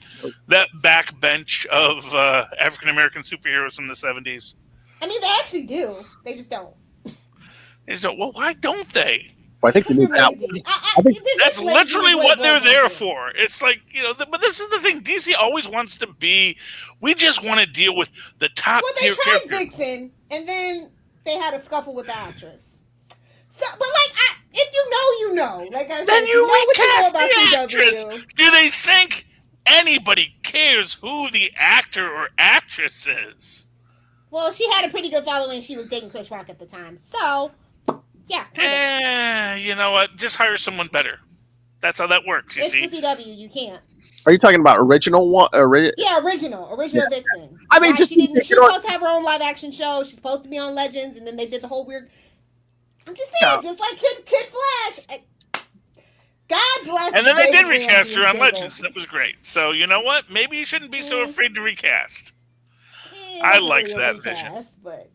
that backbench of African American superheroes from the 70s? I mean, they actually do. They just don't. Well, why don't they? Well, I think the new that's literally what they're there for. It's like, you know, but this is the thing. DC always wants to be. We just want to deal with the top tier. Well, they tried Vixen, and then they had a scuffle with the actress. So, but if you know, you know. Like I said, then you recast the actress. CW. Do they think anybody cares who the actor or actress is? Well, she had a pretty good following. She was dating Chris Rock at the time, so. Yeah. You know what? Just hire someone better. That's how that works. You see, it's the CW. You can't. Are you talking about original one? Original Vixen. I mean, she's supposed to have her own live action show. She's supposed to be on Legends, and then they did the whole weird. I'm just saying, just like Kid Flash. God bless. And then they did recast her on Legends. That was great. So you know what? Maybe you shouldn't be so afraid to recast. I liked that vision. But.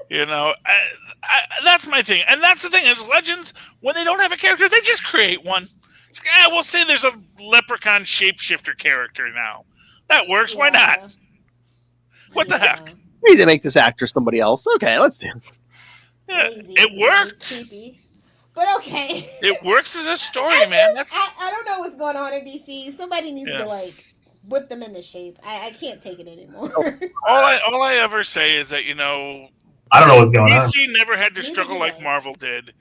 You know, that's my thing. And that's the thing is Legends, when they don't have a character, they just create one. We'll say there's a leprechaun shapeshifter character now. That works. Why not? What the heck? We need to make this actor somebody else. Okay, let's do it. Yeah, it worked. But okay. It works as a story, man. I don't know what's going on in DC. Somebody needs to, whip them into shape. I can't take it anymore. All I ever say is that, you know, I don't know what's going on. DC never had to struggle like Marvel did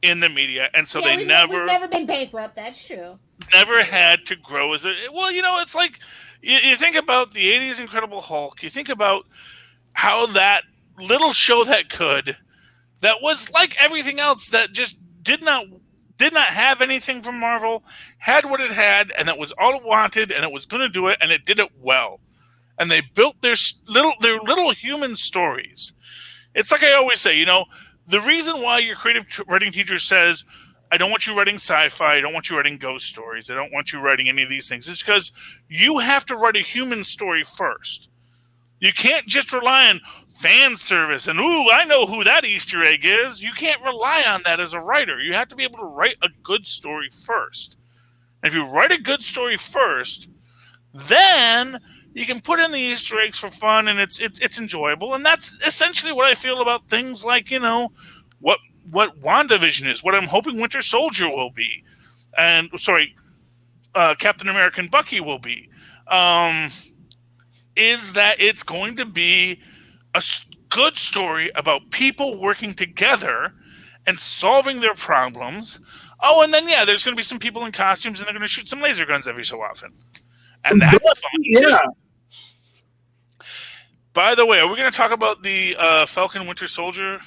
in the media, and so we've never been bankrupt. That's true. Never had to grow as a well. You know, it's like you think about the '80s Incredible Hulk. You think about how that little show that was like everything else that just did not have anything from Marvel, had what it had, and that was all it wanted, and it was going to do it, and it did it well. And they built their little human stories. It's like I always say, you know, the reason why your creative writing teacher says, I don't want you writing sci-fi, I don't want you writing ghost stories, I don't want you writing any of these things, is because you have to write a human story first. You can't just rely on fan service and, ooh, I know who that Easter egg is. You can't rely on that as a writer. You have to be able to write a good story first. And if you write a good story first, then you can put in the Easter eggs for fun, and it's enjoyable. And that's essentially what I feel about things like, you know, what WandaVision is, what I'm hoping Winter Soldier will be, and Captain America and Bucky will be, is that it's going to be a good story about people working together and solving their problems. Oh, and then, there's going to be some people in costumes, and they're going to shoot some laser guns every so often. And that's fun, too. By the way, are we going to talk about the Falcon Winter Soldier?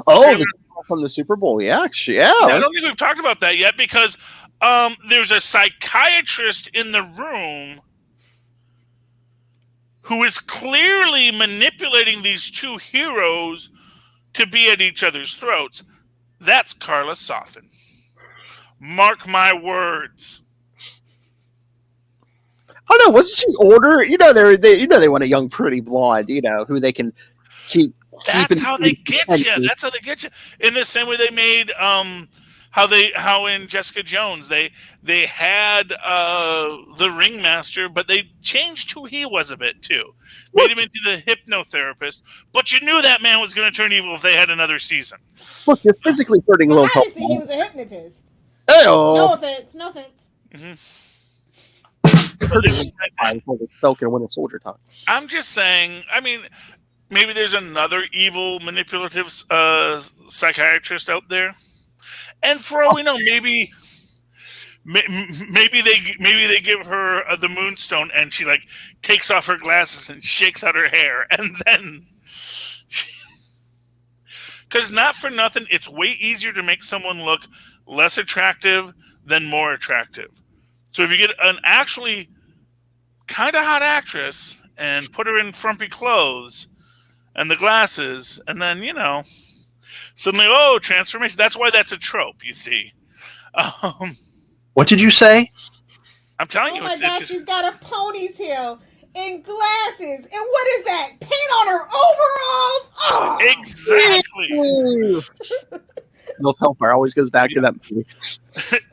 Oh, from the Super Bowl, yeah. I don't think we've talked about that yet because there's a psychiatrist in the room who is clearly manipulating these two heroes to be at each other's throats. That's Carla Soffin. Mark my words. Oh no, wasn't she older? They want a young, pretty blonde. Who they can keep. That's how they get you. That's how they get you. In the same way they made how in Jessica Jones they had the ringmaster, but they changed who he was a bit too. Made him into the hypnotherapist, but you knew that man was going to turn evil if they had another season. Look, you're physically hurting a little. Obviously, he was a hypnotist. Hey-oh. No offense. No offense. I'm just saying. I mean, maybe there's another evil, manipulative psychiatrist out there, and for all we know, maybe they give her the moonstone, and she like takes off her glasses and shakes out her hair, and then. Because not for nothing, it's way easier to make someone look less attractive than more attractive. So if you get an actually kind of hot actress and put her in frumpy clothes and the glasses, and then, suddenly, transformation. That's why that's a trope, you see. What did you say? I'm telling you. Oh my gosh, she's got a ponytail and glasses. And what is that? Paint on her overalls? Oh. Exactly. No Hellfire always goes back to that movie.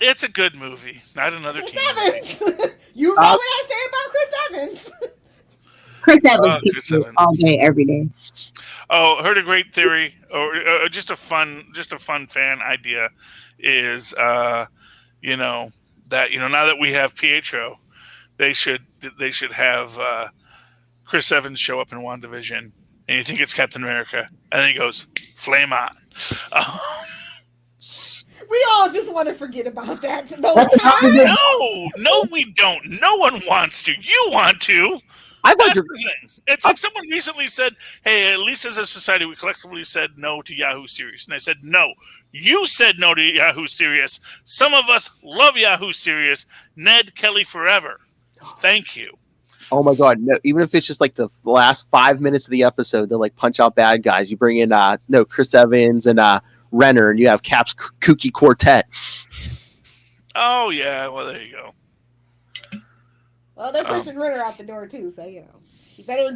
It's a good movie, not another Chris team. Evans. You know what I say about Chris Evans. Chris Evans keeps me all day, every day. Oh, heard a great theory, or just a fun fan idea is, that now that we have Pietro, they should have Chris Evans show up in WandaVision, and you think it's Captain America, and then he goes, "Flame on." We all just want to forget about that. No, we don't. No one wants to. You want to. It's like someone recently said, hey, at least as a society, we collectively said no to Yahoo Serious. And I said, no, you said no to Yahoo Serious. Some of us love Yahoo Serious. Ned Kelly forever. Thank you. Oh my God. No, even if it's just like the last 5 minutes of the episode, they'll like punch out bad guys. You bring in Chris Evans and Renner, and you have Cap's kooky quartet. Oh yeah, well there you go. Well, they're pushing Renner out the door too, so you better.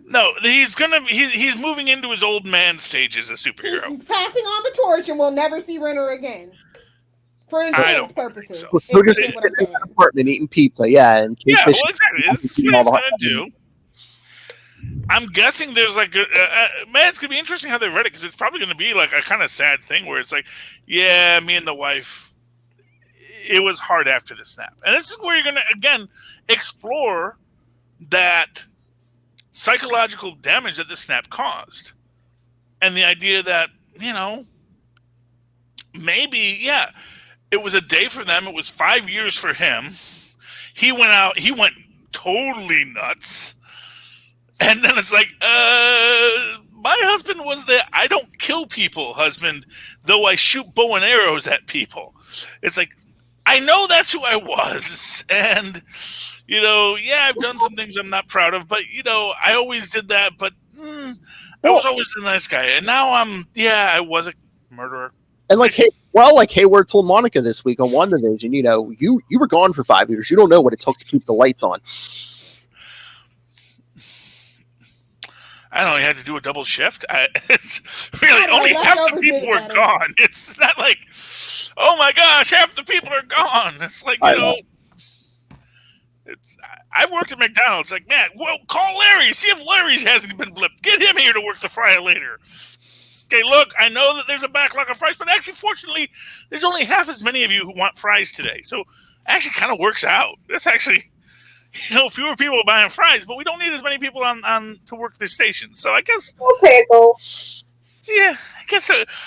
No, he's moving into his old man stage as a superhero. He's passing on the torch, and we'll never see Renner again. For insurance purposes. So. We're going to be in an apartment eating pizza, and Kate Fish exactly. This is what he's going to do. I'm guessing there's like it's gonna be interesting how they read it, because it's probably gonna be like a kind of sad thing where it's like, yeah, me and the wife, it was hard after the snap, and this is where you're gonna again explore that psychological damage that the snap caused, and the idea that maybe it was a day for them, it was 5 years for him. He went totally nuts. And then it's like, my husband was the I don't kill people husband, though I shoot bow and arrows at people. It's like, I know that's who I was. And, I've done some things I'm not proud of, but, I always did that. But I was always the nice guy. And now I was a murderer. And Hayward told Monica this week on WandaVision, you were gone for 5 years. You don't know what it took to keep the lights on. I don't know, you had to do a double shift. It's really only half the people were gone. It's not like, oh my gosh, half the people are gone. It's like, I worked at McDonald's. Like, man, well, call Larry. See if Larry hasn't been blipped. Get him here to work the fryer later. Okay, look, I know that there's a backlog of fries, but actually, fortunately, there's only half as many of you who want fries today. So actually kind of works out. This actually... fewer people buying fries, but we don't need as many people on to work this station. So I guess pickle. Yeah,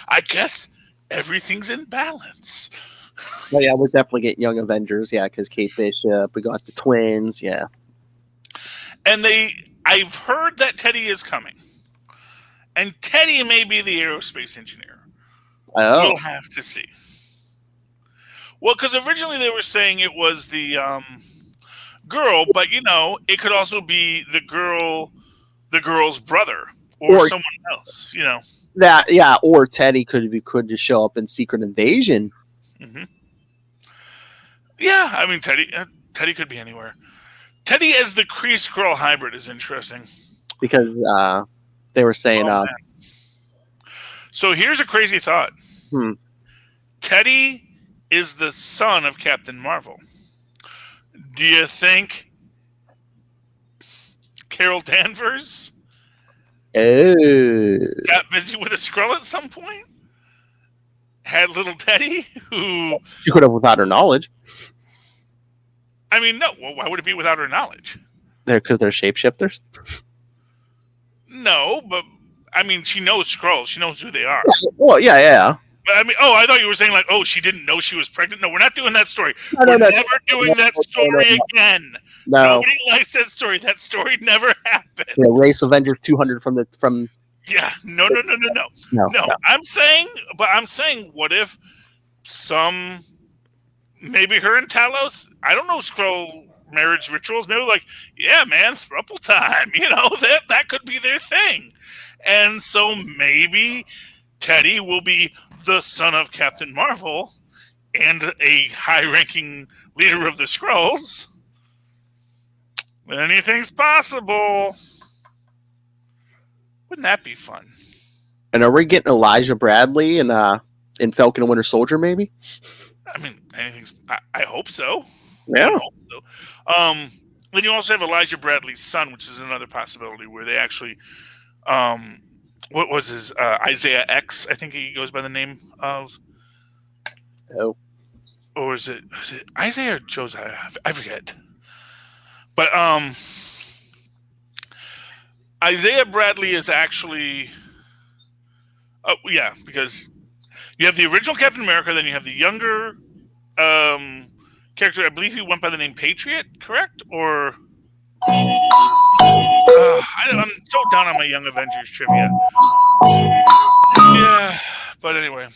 I guess everything's in balance. Well, yeah, we'll definitely get Young Avengers, because Kate Bishop, we got the twins, And I've heard that Teddy is coming. And Teddy may be the aerospace engineer. Oh. We'll have to see. Well, because originally they were saying it was the girl, but it could also be the girl's brother, or someone else, or Teddy could just show up in Secret Invasion. Mm-hmm. Yeah, I mean Teddy could be anywhere. Teddy as the Kree Skrull hybrid is interesting because they were saying. So here's a crazy thought. Hmm. Teddy is the son of Captain Marvel. Do you think Carol Danvers got busy with a Skrull at some point? Had little Teddy who... She could have without her knowledge. I mean, no. Well, why would it be without her knowledge? Because they're shapeshifters? No, but I mean, she knows Skrulls. She knows who they are. Well, yeah. But I mean, I thought you were saying she didn't know she was pregnant. No, we're not doing that story. We're never doing that story again. No. Nobody likes that story. That story never happened. Yeah, Race Avengers 200 from. Yeah, no. I'm saying, what if maybe her and Talos, I don't know, Skrull marriage rituals, maybe yeah, man, throuple time, that could be their thing. And so maybe Teddy will be the son of Captain Marvel and a high-ranking leader of the Skrulls. Anything's possible. Wouldn't that be fun? And are we getting Elijah Bradley in Falcon and Winter Soldier, maybe? I mean, I hope so. Yeah. I hope so. Then you also have Elijah Bradley's son, which is another possibility where they actually, what was his Isaiah X? I think he goes by the name of. Oh. Or is it Isaiah or Josiah? I forget. But Isaiah Bradley is actually. Oh yeah, because you have the original Captain America, then you have the younger character. I believe he went by the name Patriot, correct? Or I'm so down on my Young Avengers trivia. Yeah, but anyway.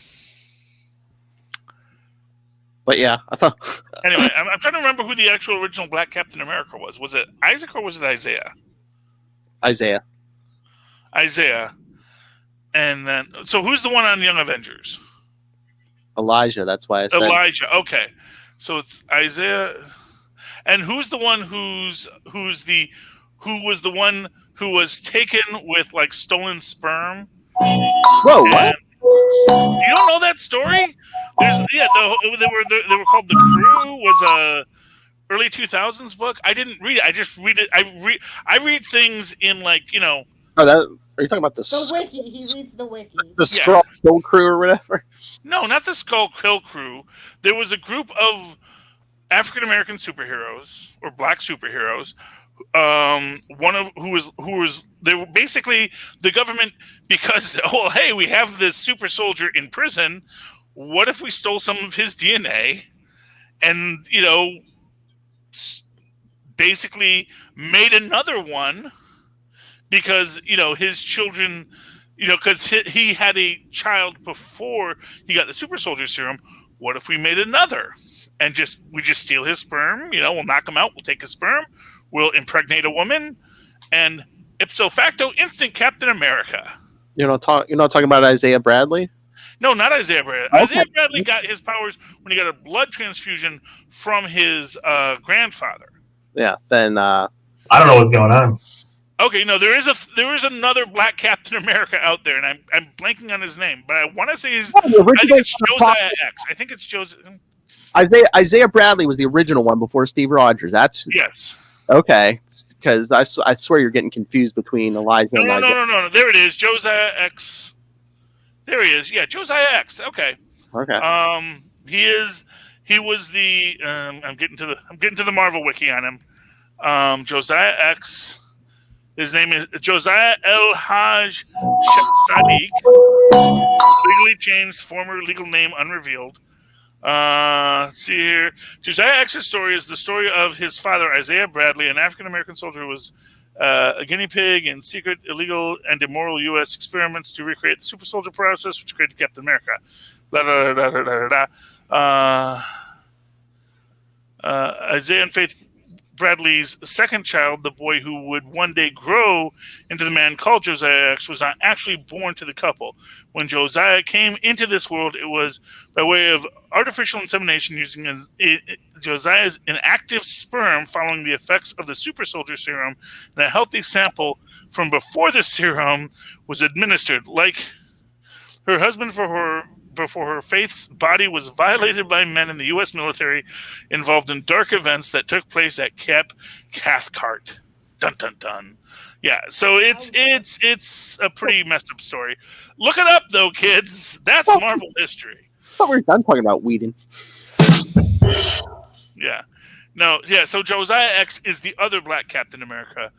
But yeah, I thought. Anyway, I'm trying to remember who the actual original Black Captain America was. Was it Isaac or was it Isaiah? Isaiah. And then, so who's the one on Young Avengers? Elijah. That's why I said Elijah. Okay, so it's Isaiah. And who's the one who was the one who was taken with stolen sperm? Whoa! What? You don't know that story? They were called The Crew. Was a early 2000s book. I didn't read it. I just read it. I read things in Oh, that. Are you talking about the wiki? He reads the wiki. The Skrull Crew or whatever? No, not the Skull Kill Crew. There was a group of African American superheroes or black superheroes. One of who was they were basically the government because hey, we have this super soldier in prison. What if we stole some of his DNA and basically made another one? Because, his children, because he had a child before he got the super soldier serum. What if we made another and we just steal his sperm? We'll knock him out. We'll take his sperm. We'll impregnate a woman and ipso facto instant Captain America. You're not talking about Isaiah Bradley? No, not Isaiah Bradley. Okay. Isaiah Bradley got his powers when he got a blood transfusion from his grandfather. Yeah, then I don't know what's going on. Okay, no, there is another Black Captain America out there, and I'm blanking on his name, but I want to say I think it's Josiah X. I think it's Josiah. Isaiah Bradley was the original one before Steve Rogers. That's yes. Okay, because I swear you're getting confused between Elijah and Elijah. No. There it is, Josiah X. There he is. Yeah, Josiah X. Okay. He was the. I'm getting to the Marvel wiki on him. Josiah X. His name is Josiah El Haj Sadiq. Legally changed, former legal name unrevealed. Let's see here. Josiah X's story is the story of his father, Isaiah Bradley, an African-American soldier who was a guinea pig in secret, illegal, and immoral U.S. experiments to recreate the super soldier process, which created Captain America. Isaiah and Faith Bradley's second child, the boy who would one day grow into the man called Josiah X, was not actually born to the couple. When Josiah came into this world, it was by way of artificial insemination using Josiah's inactive sperm following the effects of the super soldier serum, and a healthy sample from before the serum was administered. Like her husband before her faith's body was violated by men in the U.S. military involved in dark events that took place at Camp Cathcart. Dun dun dun. Yeah, so it's a pretty messed up story. Look it up though, kids. That's Marvel history. I thought we were done talking about Whedon. Yeah. No, yeah, so Josiah X is the other Black Captain America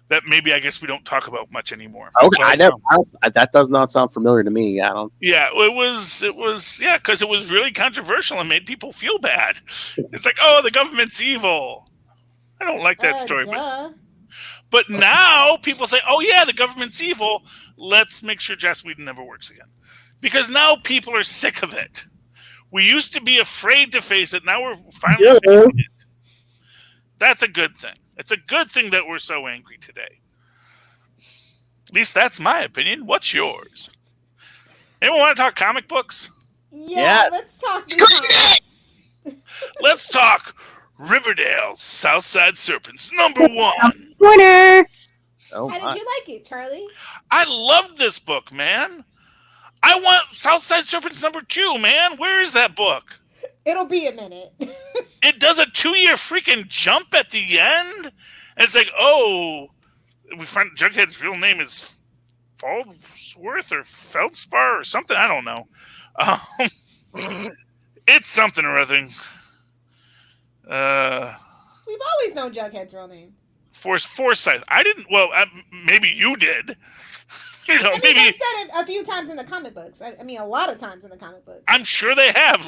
that maybe I guess we don't talk about much anymore. Okay, that does not sound familiar to me. I don't. Yeah, it was because it was really controversial and made people feel bad. It's like, oh, the government's evil. I don't like that story, but now people say, oh yeah, the government's evil. Let's make sure Joss Whedon never works again, because now people are sick of it. We used to be afraid to face it. Now we're finally facing it. That's a good thing. It's a good thing that we're so angry today. At least that's my opinion. What's yours? Anyone want to talk comic books? Yeah. Let's talk. Let's talk Riverdale Southside Serpents #1. Winner. Oh, how did you like it, Charlie? I love this book, man. I want Southside Serpents #2, man. Where is that book? It'll be a minute. It does a 2-year freaking jump at the end. And it's like, oh, we find Jughead's real name is Faldsworth or Feldspar or something. I don't know. It's something or other. We've always known Jughead's real name. Forsyth. I didn't. Well, maybe you did. You know, maybe they've said it a few times in the comic books. I mean, a lot of times in the comic books. I'm sure they have.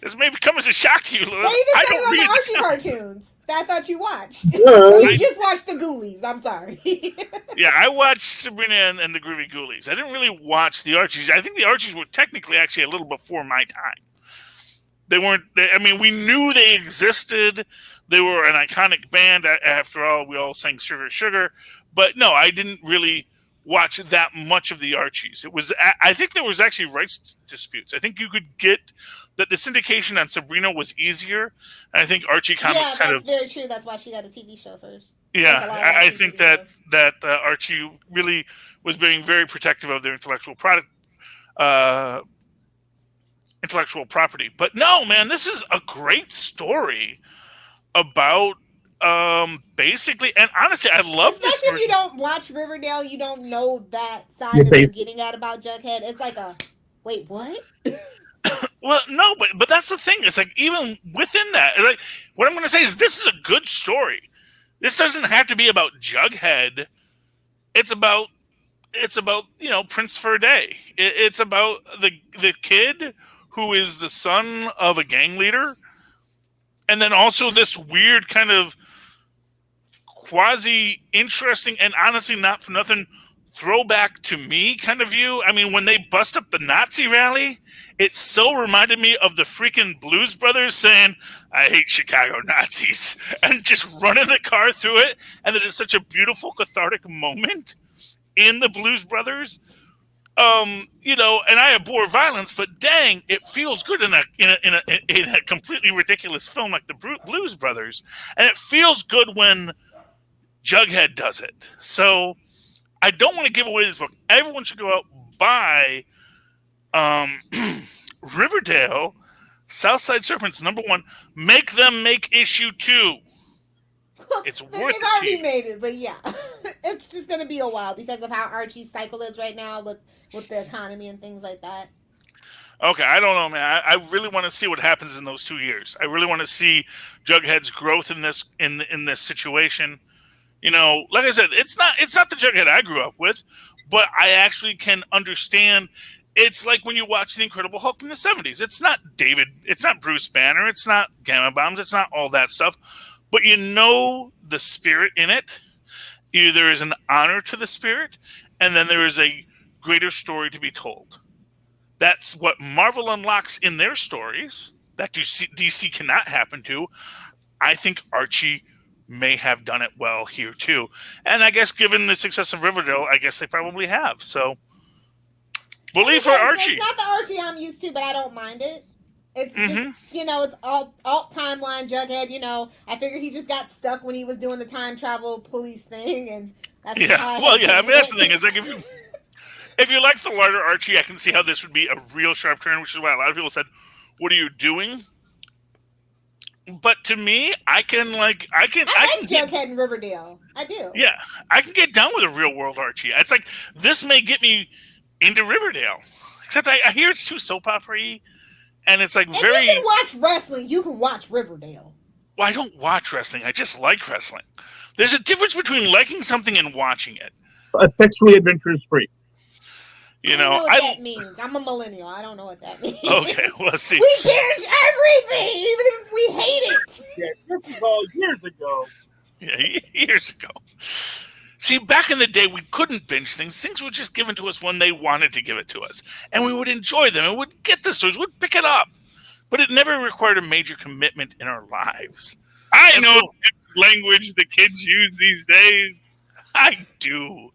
This may come as a shock to you. They even said it on the Archie cartoons that I thought you watched. Yeah. You just watched the Ghoulies. I'm sorry. Yeah, I watched Sabrina and the Groovy Ghoulies. I didn't really watch the Archies. I think the Archies were technically actually a little before my time. They weren't. I mean, we knew they existed. They were an iconic band. After all, we all sang "Sugar, Sugar." But no, I didn't really watch that much of the Archies. It was, I think there was actually rights disputes. I think you could get that the syndication on Sabrina was easier. And I think Archie Comics kind of. Yeah, that's very true. That's why she got a TV show first. Yeah, I think that Archie really was being very protective of their intellectual property. But no, man, this is a great story about basically, and honestly, I love this. Especially if you don't watch Riverdale, you don't know that side that they're getting at about Jughead. It's like wait, what? Well, no, but that's the thing. It's like even within that, like what I'm going to say is this is a good story. This doesn't have to be about Jughead. It's about Prince Ferday. It's about the kid who is the son of a gang leader, and then also this weird kind of quasi interesting and honestly not for nothing throwback to me kind of view. I mean, when they bust up the Nazi rally, it so reminded me of the freaking Blues Brothers saying, "I hate Chicago Nazis," and just running the car through it. And it is such a beautiful cathartic moment in the Blues Brothers. And I abhor violence, but dang, it feels good in a completely ridiculous film like the Blues Brothers, and it feels good when Jughead does it. So I don't want to give away this book. Everyone should go out buy Riverdale Southside Serpents #1. Make them make issue 2. It's worth it. They've already made it, but yeah, it's just gonna be a while because of how Archie's cycle is right now with the economy and things like that. Okay, I don't know, man. I really want to see what happens in those 2 years. I really want to see Jughead's growth in this situation. You know, like I said, it's not the Jughead I grew up with, but I actually can understand. It's like when you watch The Incredible Hulk in the 70s. It's not Bruce Banner, it's not Gamma Bombs, it's not all that stuff. But you know the spirit in it. There is an honor to the spirit, and then there is a greater story to be told. That's what Marvel unlocks in their stories that DC cannot happen to. I think Archie may have done it well here too. And I guess given the success of Riverdale, I guess they probably have. So we'll leave for Archie. It's not the Archie I'm used to, but I don't mind it. It's just, it's alt timeline Jughead. I figure he just got stuck when he was doing the time travel police thing, and that's I mean, that's the thing. Is like if you like the lighter Archie, I can see how this would be a real sharp turn, which is why a lot of people said, "What are you doing?" But to me, I like Jughead and Riverdale. I do. Yeah, I can get down with a real world Archie. It's like this may get me into Riverdale, except I hear it's too soap opera-y, and it's like if very. You can watch wrestling. You can watch Riverdale. Well, I don't watch wrestling. I just like wrestling. There's a difference between liking something and watching it. A sexually adventurous freak. I don't know what that means. I'm a millennial. I don't know what that means. Okay, well, see. We binge everything, even if we hate it. Yeah, this is all years ago. Yeah, years ago. See, back in the day, we couldn't binge things. Things were just given to us when they wanted to give it to us. And we would enjoy them and would get the stories, would pick it up. But it never required a major commitment in our lives. I know language the kids use these days. I do.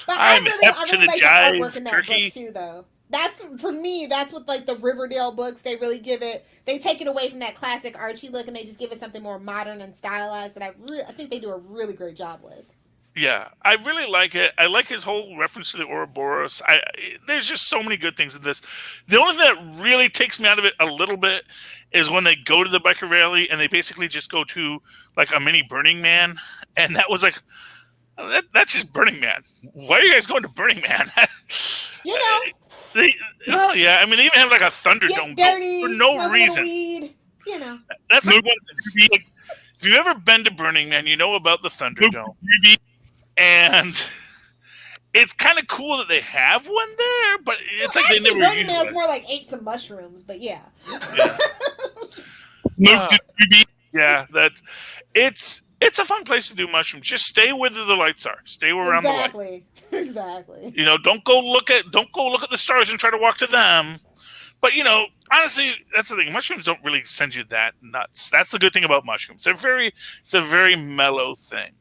But I'm hip to the like jive, the artwork in that turkey. book too, though. That's for me. That's what like the Riverdale books. They really give it. They take it away from that classic Archie look, and they just give it something more modern and stylized. That I think they do a really great job with. Yeah, I really like it. I like his whole reference to the Ouroboros. There's just so many good things in this. The only thing that really takes me out of it a little bit is when they go to the biker rally and they basically just go to like a mini Burning Man, and that was like. That's just Burning Man. Why are you guys going to Burning Man? Yeah. I mean, they even have like a Thunderdome for no reason. Weed, That's like one thing. Like, if you've ever been to Burning Man, you know about the Thunderdome, and it's kind of cool that they have one there. But it's like actually, they never. Burning Man's more like ate some mushrooms, but yeah. Yeah, it's a fun place to do mushrooms. Just stay where the lights are. Stay around the lights. Exactly. Don't go look at the stars and try to walk to them. But honestly, that's the thing. Mushrooms don't really send you that nuts. That's the good thing about mushrooms. It's a very mellow thing.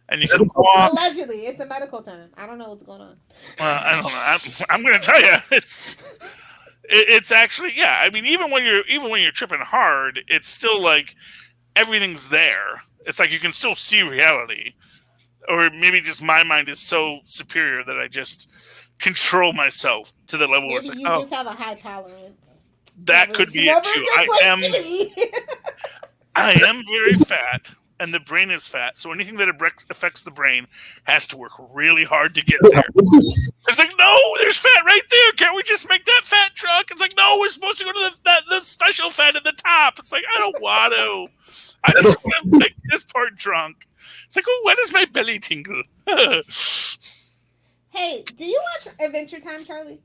And you can walk. Allegedly, it's a medical term. I don't know what's going on. I don't know. I'm going to tell you, it's actually, yeah. I mean, even when you're tripping hard, it's still like everything's there. It's like you can still see reality, or maybe just my mind is so superior that I just control myself to the level where it's like, you just have a high tolerance. That could be it too. I am very fat, and the brain is fat, so anything that affects the brain has to work really hard to get there. It's like, no, there's fat right there. Can't we just make that fat truck? It's like, no, we're supposed to go to the special fat at the top. It's like, I don't want to. I just want to make this part drunk. It's like, oh, why does my belly tingle? Hey, do you watch Adventure Time, Charlie?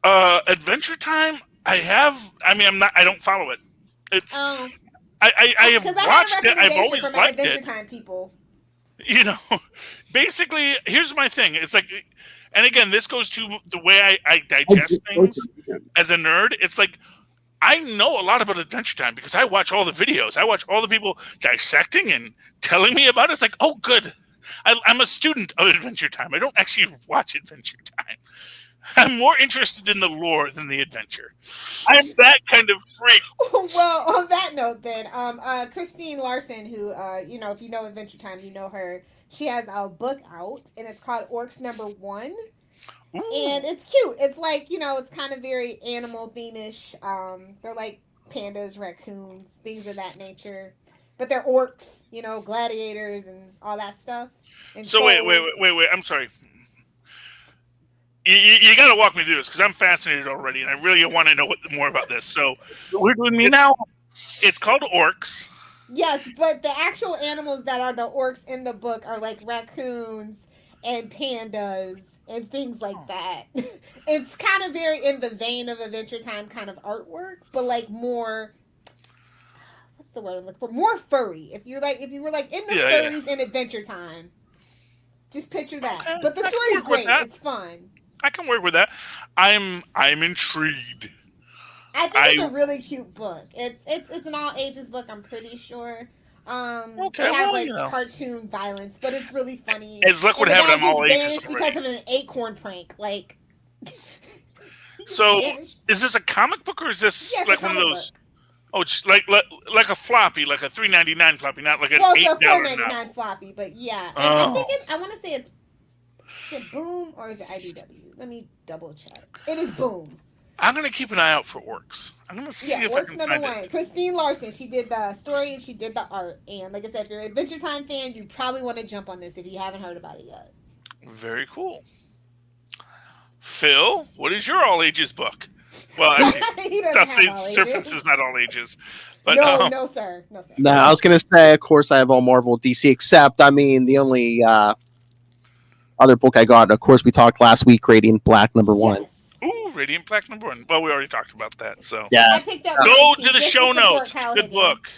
Adventure Time? I have. I mean, I don't follow it. It's. I have watched it. I've always liked Adventure it. Time people. Basically, here's my thing. It's like, and again, this goes to the way I digest things as a nerd. It's like, I know a lot about Adventure Time because I watch all the videos. I watch all the people dissecting and telling me about it. It's like, oh, good. I'm a student of Adventure Time. I don't actually watch Adventure Time. I'm more interested in the lore than the adventure. I'm that kind of freak. Well, on that note, then, Christine Larson, who, if you know Adventure Time, you know her. She has a book out, and it's called Orcs #1. Ooh. And it's cute. It's like, it's kind of very animal theme-ish. They're like pandas, raccoons, things of that nature. But they're orcs, gladiators and all that stuff. And so wait. I'm sorry. You got to walk me through this because I'm fascinated already, and I really want to know more about this. So we're doing me now. It's called Orcs. Yes, but the actual animals that are the orcs in the book are like raccoons and pandas and things like that. It's kind of very in the vein of Adventure Time kind of artwork, but like more. What's the word I'm looking for? More furry. If you were like in the furries in Adventure Time, just picture that. Okay, but the story's great. It's fun. I can work with that. I'm intrigued. I think it's a really cute book. It's an all ages book. I'm pretty sure. Okay, they have well, like you know. cartoon violence, but it's really funny. As luck would And the have it, guy I'm all gets ages banished already. because of an acorn prank. Like, So, banished. is this a comic book or is this Yes, like a one of comic those? book. Oh, it's like a floppy, like a $3.99 floppy, not like an Well, it's a $8 $4.99 floppy, but yeah. And Oh. I think I want to say is it Boom or is it IDW? Let me double check. It is Boom. I'm gonna keep an eye out for Orcs. I'm gonna see if I Orcs can number find one. it. Christine Larson. She did the story and she did the art. And like I said, if you're an Adventure Time fan, you probably want to jump on this if you haven't heard about it yet. Very cool. Phil, what is your all ages book? Well, actually, I'll say Serpents is not all ages. But no, sir. No, I was going to say, of course, I have all Marvel DC, except, I mean, the only other book I got, of course, we talked last week, Radiant Black #1. Ooh, Radiant Black #1. Well, we already talked about that, so Yeah. I picked up go to the show notes. It's a good book.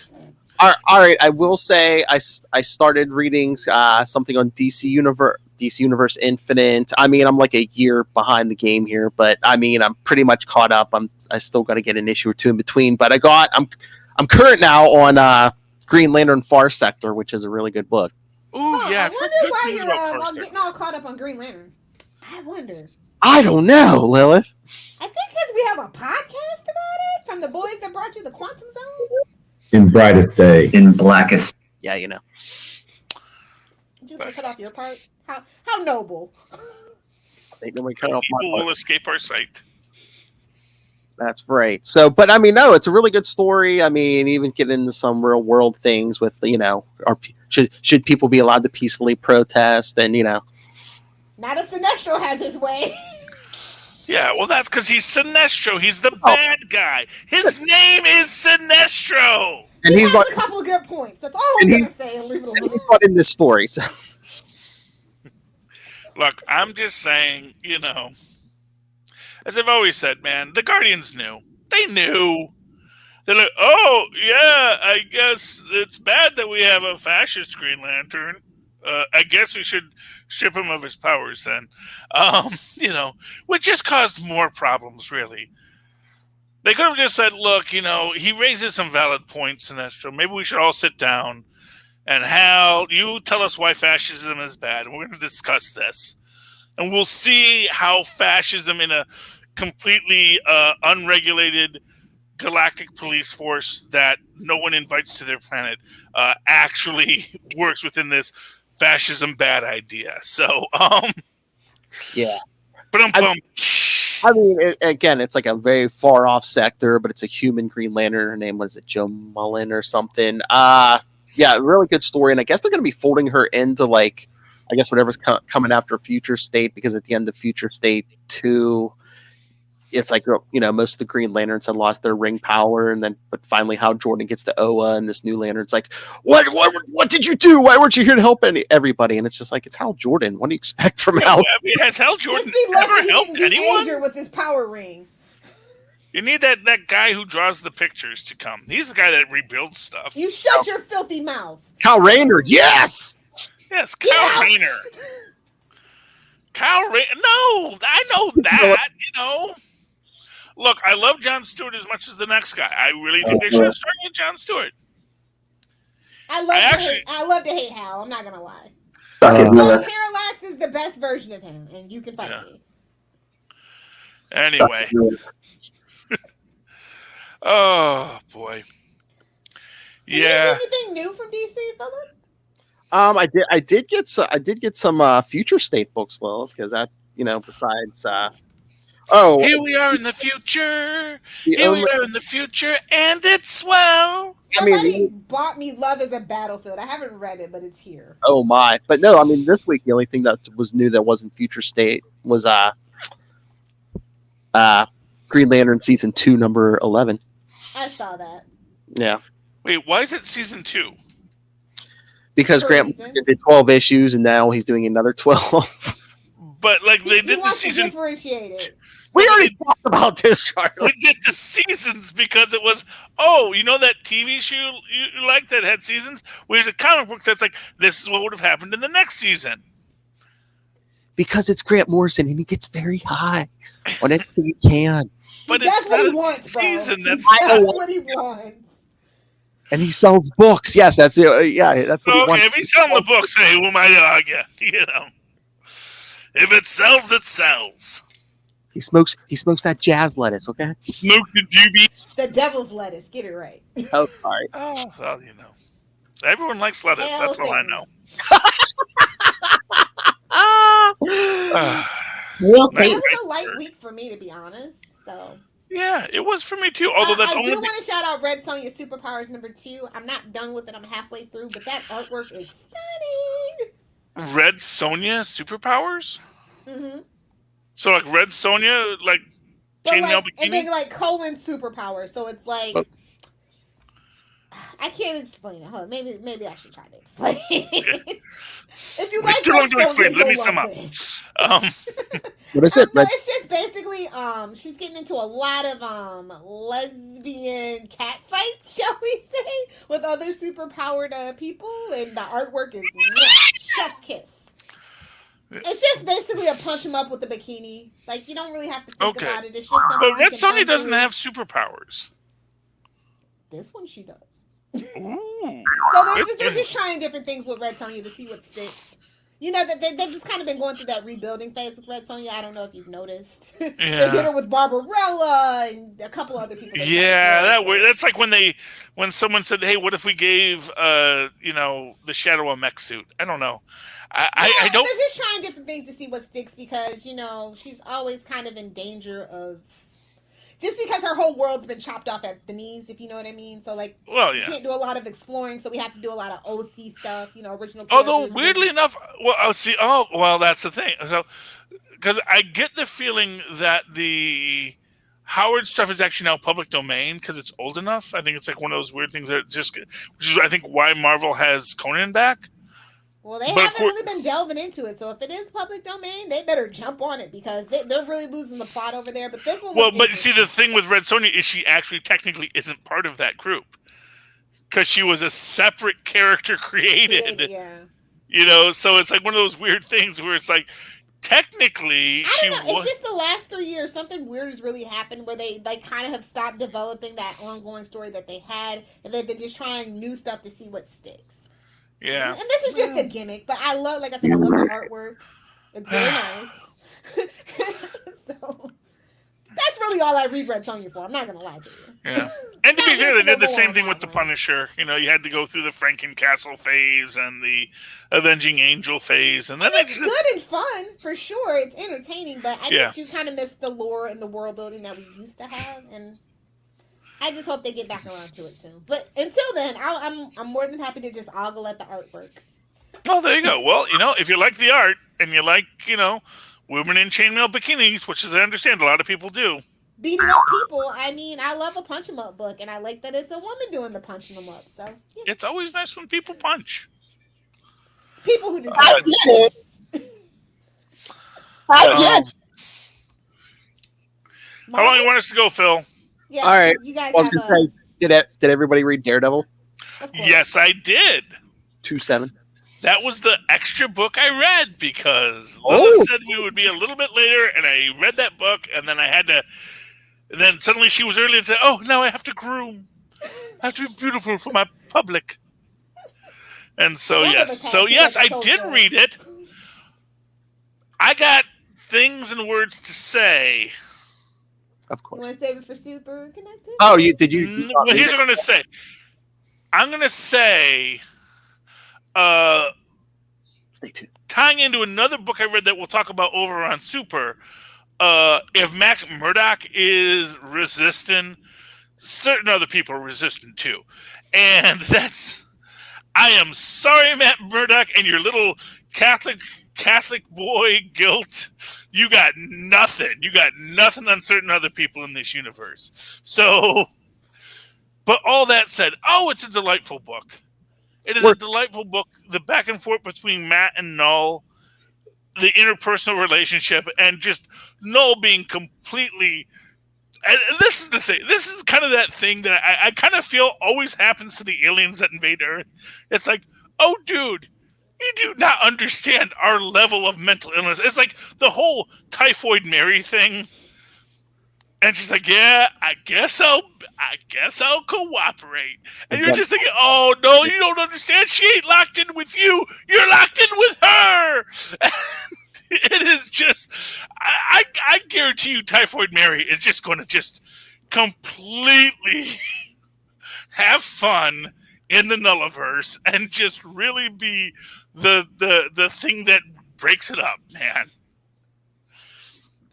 All right, I will say I started reading something on DC Universe Infinite. I mean, I'm like a year behind the game here, but I mean, I'm pretty much caught up. I still got to get an issue or two in between, but I'm current now on Green Lantern Far Sector, which is a really good book. Ooh, yeah. I wonder why you're getting all caught up on Green Lantern. I wonder. I don't know, Lilith. I think because we have a podcast about it from the boys that brought you the Quantum Zone. In brightest day. In blackest. Yeah, you know. Just to cut off your part. How noble. Ain't nobody cut off my People part. will escape our sight. That's right. So, but I mean, no, it's a really good story. I mean, even get into some real world things with, should people be allowed to peacefully protest and, Not if Sinestro has his way. Yeah, well, that's because he's Sinestro. He's the bad guy. His name is Sinestro. And he's has a couple of good points. That's all I'm going to say. And leave it alone. He's not in this story. So. Look, I'm just saying, as I've always said, man, the Guardians knew. They knew. They're like, oh, yeah, I guess it's bad that we have a fascist Green Lantern. I guess we should strip him of his powers then. Which just caused more problems, really. They could have just said, look, he raises some valid points, Sinestro. Maybe we should all sit down and Hal, you tell us why fascism is bad. And we're going to discuss this. And we'll see how fascism in a completely unregulated galactic police force that no one invites to their planet actually works within this fascism bad idea. So, yeah. But I mean, again, it's like a very far off sector, but it's a human Green Lantern. Her name was Joe Mullen or something. Yeah, really good story. And I guess they're going to be folding her into whatever's coming after Future State, because at the end of Future State 2, it's like, most of the Green Lanterns had lost their ring power, but finally Hal Jordan gets to Oa, and this new Lantern's like, what did you do? Why weren't you here to help everybody? And it's just like, it's Hal Jordan. What do you expect from Hal? I mean, has Hal Jordan ever helped anyone? With his power ring. You need that guy who draws the pictures to come. He's the guy that rebuilds stuff. You shut your filthy mouth. Kyle Rayner, yes! Yes, Kyle Rayner. Kyle Rayner. No, I know that, Look, I love Jon Stewart as much as the next guy. I really think they should have started with Jon Stewart. I love to hate Hal. I'm not going to lie. Parallax is the best version of him, and you can fight me. Anyway. Oh, boy. Yeah. Did you see anything new from DC, Philip? I did get some Future State books, Lil, because that, besides here we are in the future. Here we are in the future, and it's swell. Somebody bought me Love is a Battlefield. I haven't read it, but it's here. Oh my! But no, I mean, this week the only thing that was new that wasn't Future State was Green Lantern season 2, number 11. I saw that. Yeah. Wait, why is it season 2? Because Grant did 12 issues, and now he's doing another 12. But they did the season. Differentiate it. We already talked about this, Charlie. We did the seasons because it was, that TV show you like that had seasons? Well, there's a comic book that's like, this is what would have happened in the next season. Because it's Grant Morrison, and he gets very high on anything he can. But it's not a season. That's what he wants. And he sells books. Yes, that's it. Yeah, that's what he Okay, wants. if he's selling the books, hey, who am I to argue? You know, if it sells, it sells. He smokes that jazz lettuce. Okay. Smoke the doobie. The devil's lettuce. Get it right. Oh, sorry. Oh, well, you know, everyone likes lettuce. Hell That's all I Satan. know. Real Nice. It was a light week for me, to be honest. So Yeah, it was for me too. Although that's I only do want to shout out Red Sonja Superpowers #2. I'm not done with it. I'm halfway through, but that artwork is stunning. Red Sonja superpowers. Mm-hmm. So like Red Sonja, like chainmail bikini. And then like colon superpowers. So it's like I can't explain it. Hold on, maybe I should try to explain. Okay. If you like too long to Red Sonja, explain. Let me you'll sum love up. this. What is it? No, it's just basically she's getting into a lot of lesbian cat fights, shall we say, with other superpowered people, and the artwork is chef's kiss. It's just basically a punch him up with the bikini. Like, you don't really have to think about it. It's just something. But Red you can Sonja doesn't through. have superpowers. This one she does. Ooh. So they're just trying different things with Red Sonja to see what sticks. You know, that they've just kind of been going through that rebuilding phase with Red Sonja. I don't know if you've noticed. Yeah. They did it with Barbarella and a couple other people. Yeah, that's like when someone said, "Hey, what if we gave the Shadow a mech suit?" I don't know. I don't. They're just trying different things to see what sticks because she's always kind of in danger of. Just because her whole world's been chopped off at the knees, if you know what I mean. So, like, we can't do a lot of exploring, so we have to do a lot of OC stuff, original. Although, weirdly enough, that's the thing. So, because I get the feeling that the Howard stuff is actually now public domain because it's old enough. I think it's like one of those weird things that which is, I think, why Marvel has Conan back. Well, they haven't really been delving into it, so if it is public domain, they better jump on it because they're really losing the plot over there. But this one, but you see, the thing with Red Sonja is she actually technically isn't part of that group because she was a separate character created. Yeah. So it's like one of those weird things where it's like technically I don't know. It's just the last 3 years, something weird has really happened where they kind of have stopped developing that ongoing story that they had, and they've been just trying new stuff to see what sticks. Yeah. And this is just a gimmick, but I love the artwork. It's very nice. So that's really all I read Red Sonja for. I'm not gonna lie to you. Yeah. And to be fair, they did the same thing with the Punisher. You had to go through the Frankencastle phase and the Avenging Angel phase, and then it's good and fun for sure. It's entertaining, but I just do kind of miss the lore and the world building that we used to have, and I just hope they get back around to it soon. But until then, I'm more than happy to just ogle at the artwork. Oh, there you go. Well, if you like the art and you like, women in chainmail bikinis, which is I understand a lot of people do. Beating up people. I mean, I love a punch 'em up book, and I like that it's a woman doing the punching them up. So yeah. It's always nice when people punch. People who deserve it. How long you want us to go, Phil? Yeah, all right. You guys I was gonna say, did everybody read Daredevil? Yes, I did. 2-7. That was the extra book I read because Lola said we would be a little bit later, and I read that book, and then I had to. And then suddenly she was early and said, "Oh, now I have to groom. I have to be beautiful for my public." And so yes, I did read it. I got things and words to say. Of course. You want to save it for Super Connected? Oh, did you? Well, here's what I'm going to say. I'm going to say, stay tuned. Tying into another book I read that we'll talk about over on Super, if Matt Murdock is resistant, certain other people are resistant too. And I am sorry, Matt Murdock, and your little Catholic boy guilt. You got nothing. You got nothing on certain other people in this universe. So, but all that said, it's a delightful book. It is a delightful book. The back and forth between Matt and Null, the interpersonal relationship, and just Null being completely. And this is the thing. This is kind of that thing that I kind of feel always happens to the aliens that invade Earth. It's like, oh, dude, you do not understand our level of mental illness. It's like the whole Typhoid Mary thing. And she's like, "Yeah, I guess I'll cooperate." And you're just thinking, "Oh no, you don't understand. She ain't locked in with you. You're locked in with her." It is just, I guarantee you, Typhoid Mary is just going to just completely have fun in the Nulliverse and just really be the thing that breaks it up, man.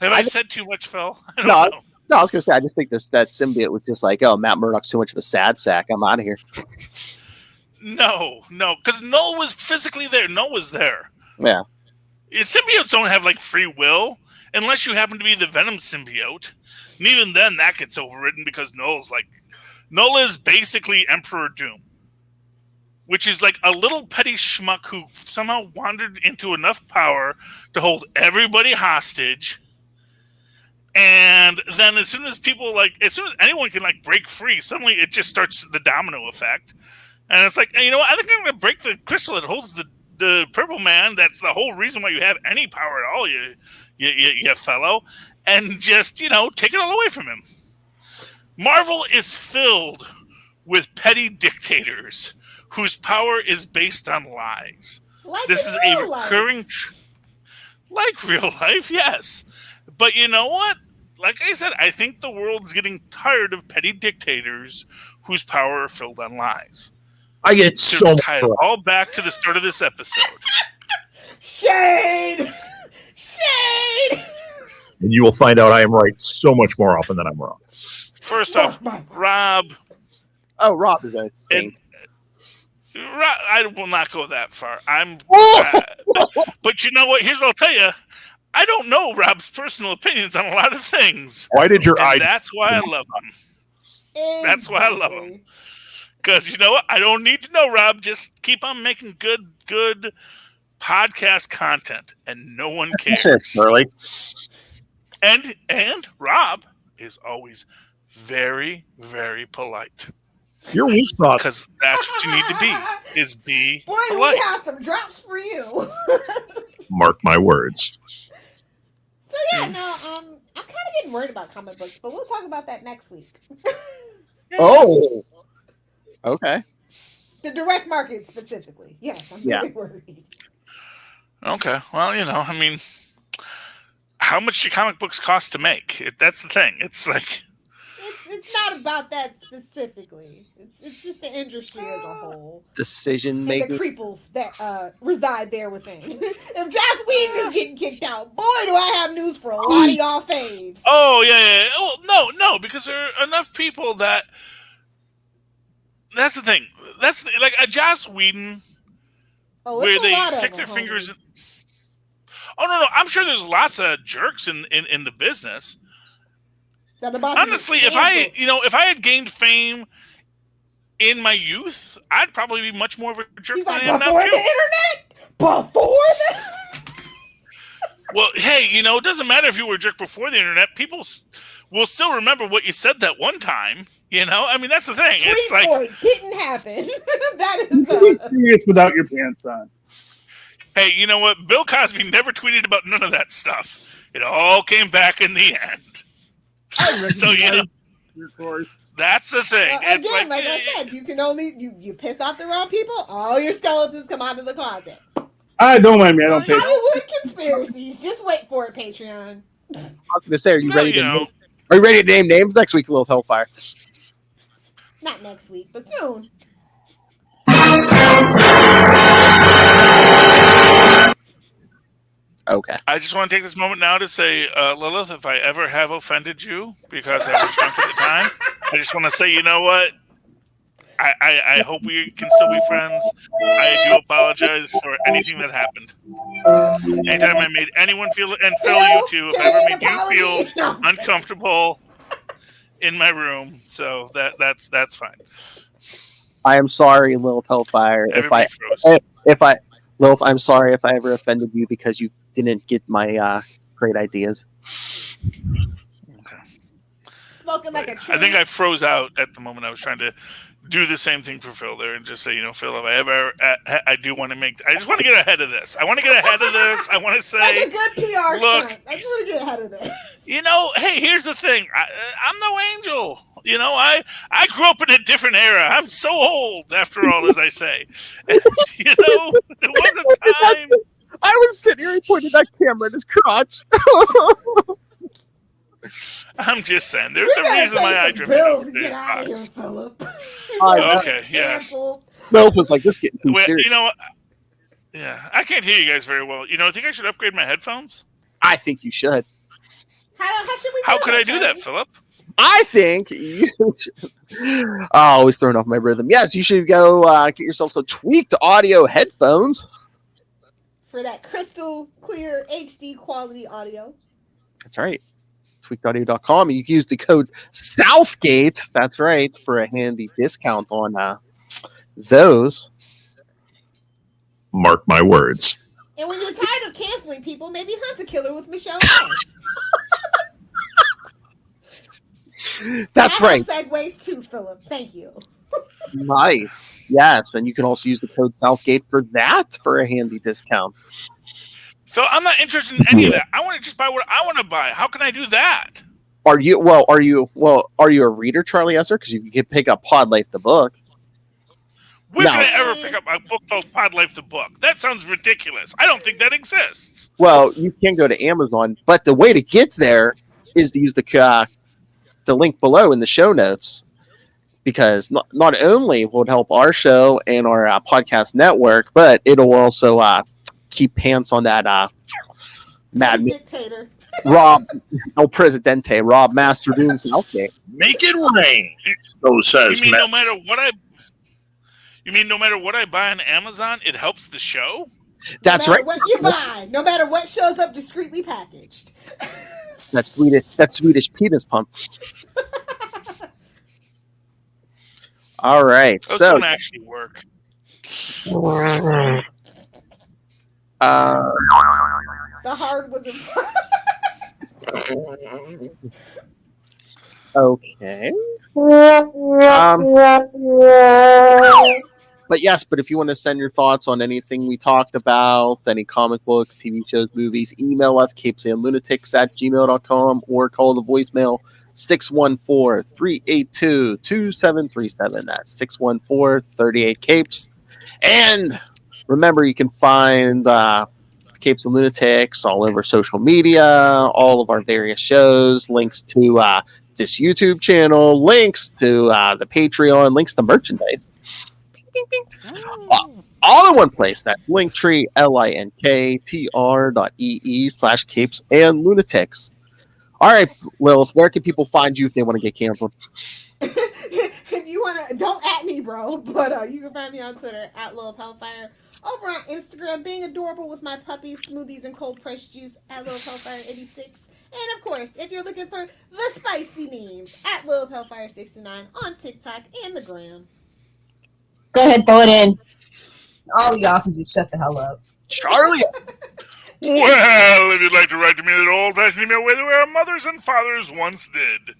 Have I said too much, Phil? I don't know. No, I was gonna say I just think that symbiote was just like, oh, Matt Murdock's too much of a sad sack. I'm out of here. No, because Null was physically there. Null was there. Yeah. Symbiotes don't have like free will unless you happen to be the Venom symbiote. And even then, that gets overridden because Null is basically Emperor Doom, which is like a little petty schmuck who somehow wandered into enough power to hold everybody hostage. And then as soon as anyone can break free, suddenly it just starts the domino effect. And it's like, you know what? I think I'm going to break the crystal that holds the Purple Man. That's the whole reason why you have any power at all, you fellow. And just, take it all away from him. Marvel is filled with petty dictators whose power is based on lies. This is a recurring... like real life, yes. But you know what? Like I said, I think the world's getting tired of petty dictators whose power are filled on lies. I get so tie it all back to the start of this episode. Shade! And you will find out I am right so much more often than I'm wrong. First off, Rob. Oh, Rob is a saint. Rob, I will not go that far. But you know what? Here's what I'll tell you. I don't know Rob's personal opinions on a lot of things. Why did your eye? That's why I love him. Exactly. That's why I love him. Because you know what? I don't need to know, Rob. Just keep on making good podcast content, and no one cares. Really. And Rob is always very, very polite. Your weak sauce. Because that's what you need to be. Is be Boy, polite. we have some drops for you. Mark my words. So yeah, no, I'm kind of getting worried about comic books, but we'll talk about that next week. Oh, okay. The direct market specifically. Yes, I'm very worried. Okay, well, I mean, how much do comic books cost to make? That's the thing. It's like... It's not about that specifically. It's just the industry as a whole. Decision making. And the creeples that reside there within. If Joss Whedon is getting kicked out, boy, do I have news for a lot of y'all faves. Oh, yeah. Oh, no, because there are enough people that... That's the thing. That's like a Joss Whedon where they stick their fingers in... Oh, no, I'm sure there's lots of jerks in the business. Honestly, if I had gained fame in my youth, I'd probably be much more of a jerk than I am now. Before the internet? Before the... Well, hey, it doesn't matter if you were a jerk before the internet. People will still remember what you said that one time. I mean, that's the thing. It's like it didn't happen. That is Be serious without your pants on. Hey, you know what? Bill Cosby never tweeted about none of that stuff. It all came back in the end. So that's the thing. It's again, like I said, you can only you piss off the wrong people, all your skeletons come out of the closet. Don't mind me. I don't pay. Hollywood conspiracies. Just wait for it, Patreon. I was going to say, are you ready to name names next week, Lilith Hellfire? Not next week, but soon. Okay. I just want to take this moment now to say, Lilith, if I ever have offended you because I was drunk at the time, I just want to say, you know what? I hope we can still be friends. I do apologize for anything that happened. Anytime I made anyone feel, and Phil, you too, if I ever made you feel uncomfortable in my room, so that's fine. I am sorry, Lilith Hellfire. Lilith, I'm sorry if I ever offended you because you didn't get my great ideas. Spoken like a I think I froze out at the moment I was trying to do the same thing for Phil there and just say, Phil, if I ever, I do want to I just want to get ahead of this. I want to say, like a good PR look, stunt. I just want to get ahead of this. Hey, here's the thing. I'm no angel. I grew up in a different era. I'm so old, after all, as I say. There was a time. I was sitting here and pointed that camera at his crotch. I'm just saying, there's a reason why I drifted over this box. Philip. Okay, yes. Philip was like, this getting too serious. You know what? Yeah, I can't hear you guys very well. I think I should upgrade my headphones? I think you should. How could I do that, Philip? I think you always throwing off my rhythm. Yes, you should go get yourself some tweaked audio headphones. For that crystal clear HD quality audio. That's right. tweakedaudio.com. You can use the code Southgate. That's right, for a handy discount on those. Mark my words. And when you're tired of canceling people, maybe hunt a killer with Michelle. That's right. Segues too, Philip. Thank you. Nice. Yes, and you can also use the code Southgate for that for a handy discount. Phil, I'm not interested in any of that. I want to just buy what I want to buy. How can I do that? Are you a reader, Charlie Esser? Because you can pick up Pod Life the book. When can I ever pick up a book called Pod Life the book? That sounds ridiculous. I don't think that exists. Well, you can go to Amazon, but the way to get there is to use the link below in the show notes, because not only will it help our show and our podcast network, but it'll also keep pants on that mad dictator Rob El Presidente, Rob Master Doom Southgate. Make it rain. So says You mean no matter what I buy on Amazon, it helps the show? That's no right. What you buy, no matter what shows up discreetly packaged. That Swedish penis pump. All right, Those so don't actually work. The hard was okay. But if you want to send your thoughts on anything we talked about, any comic books, TV shows, movies, email us, capesandlunatics@gmail.com, or call the voicemail 614-382-2737. That's 614-38-CAPES. And remember, you can find Capes and Lunatics all over social media, all of our various shows, links to this YouTube channel, links to the Patreon, links to merchandise. All in one place. That's Linktree, linktr.ee/Capes and Lunatics. All right, Lilith, where can people find you if they want to get canceled? If you want to, don't at me, bro, but you can find me on Twitter at Lilith Hellfire. Over on Instagram, being adorable with my puppies, smoothies, and cold pressed juice at Lilith Hellfire 86. And of course, if you're looking for the spicy memes, at Lilith Hellfire 69 on TikTok and the gram. Go ahead, throw it in. All y'all can just shut the hell up. Charlie! Well, if you'd like to write to me that old-fashioned email way the way our mothers and fathers once did,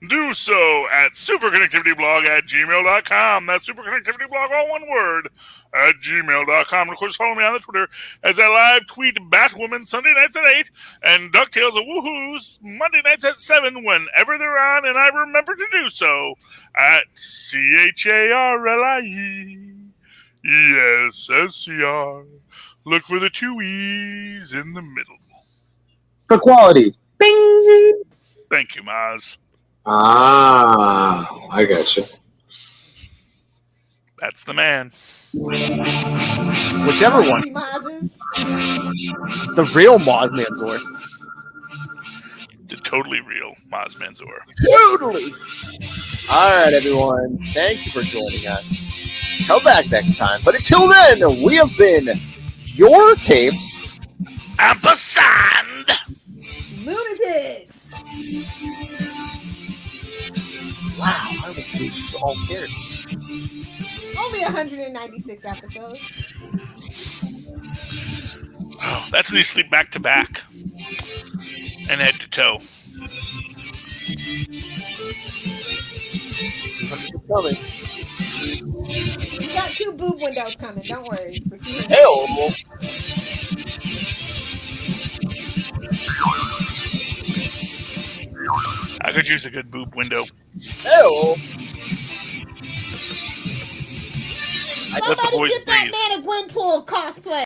do so at superconnectivityblog@gmail.com. That's superconnectivityblog, all one word, at gmail.com. And of course, follow me on the Twitter as I live tweet Batwoman Sunday nights at 8 and DuckTales of Woohoos Monday nights at 7 whenever they're on, and I remember to do so at CHARLIE-SSCR. Look for the 2 E's in the middle. For quality. Bing! Thank you, Maz. I got you. That's the man. Whichever one. The real Maz Manzor. The totally real Maz Manzor. Totally. All right, everyone. Thank you for joining us. Come back next time. But until then, we have been your Capes. Ampersand Lunatics. Wow, I would do all characters. Only 196 episodes. Oh, that's when you sleep back to back and head to toe. Coming. got 2 boob windows coming. Don't worry. Hell. I could use a good boob window. Hell. Let the Somebody boys get that breathe. man a Gwenpool cosplay.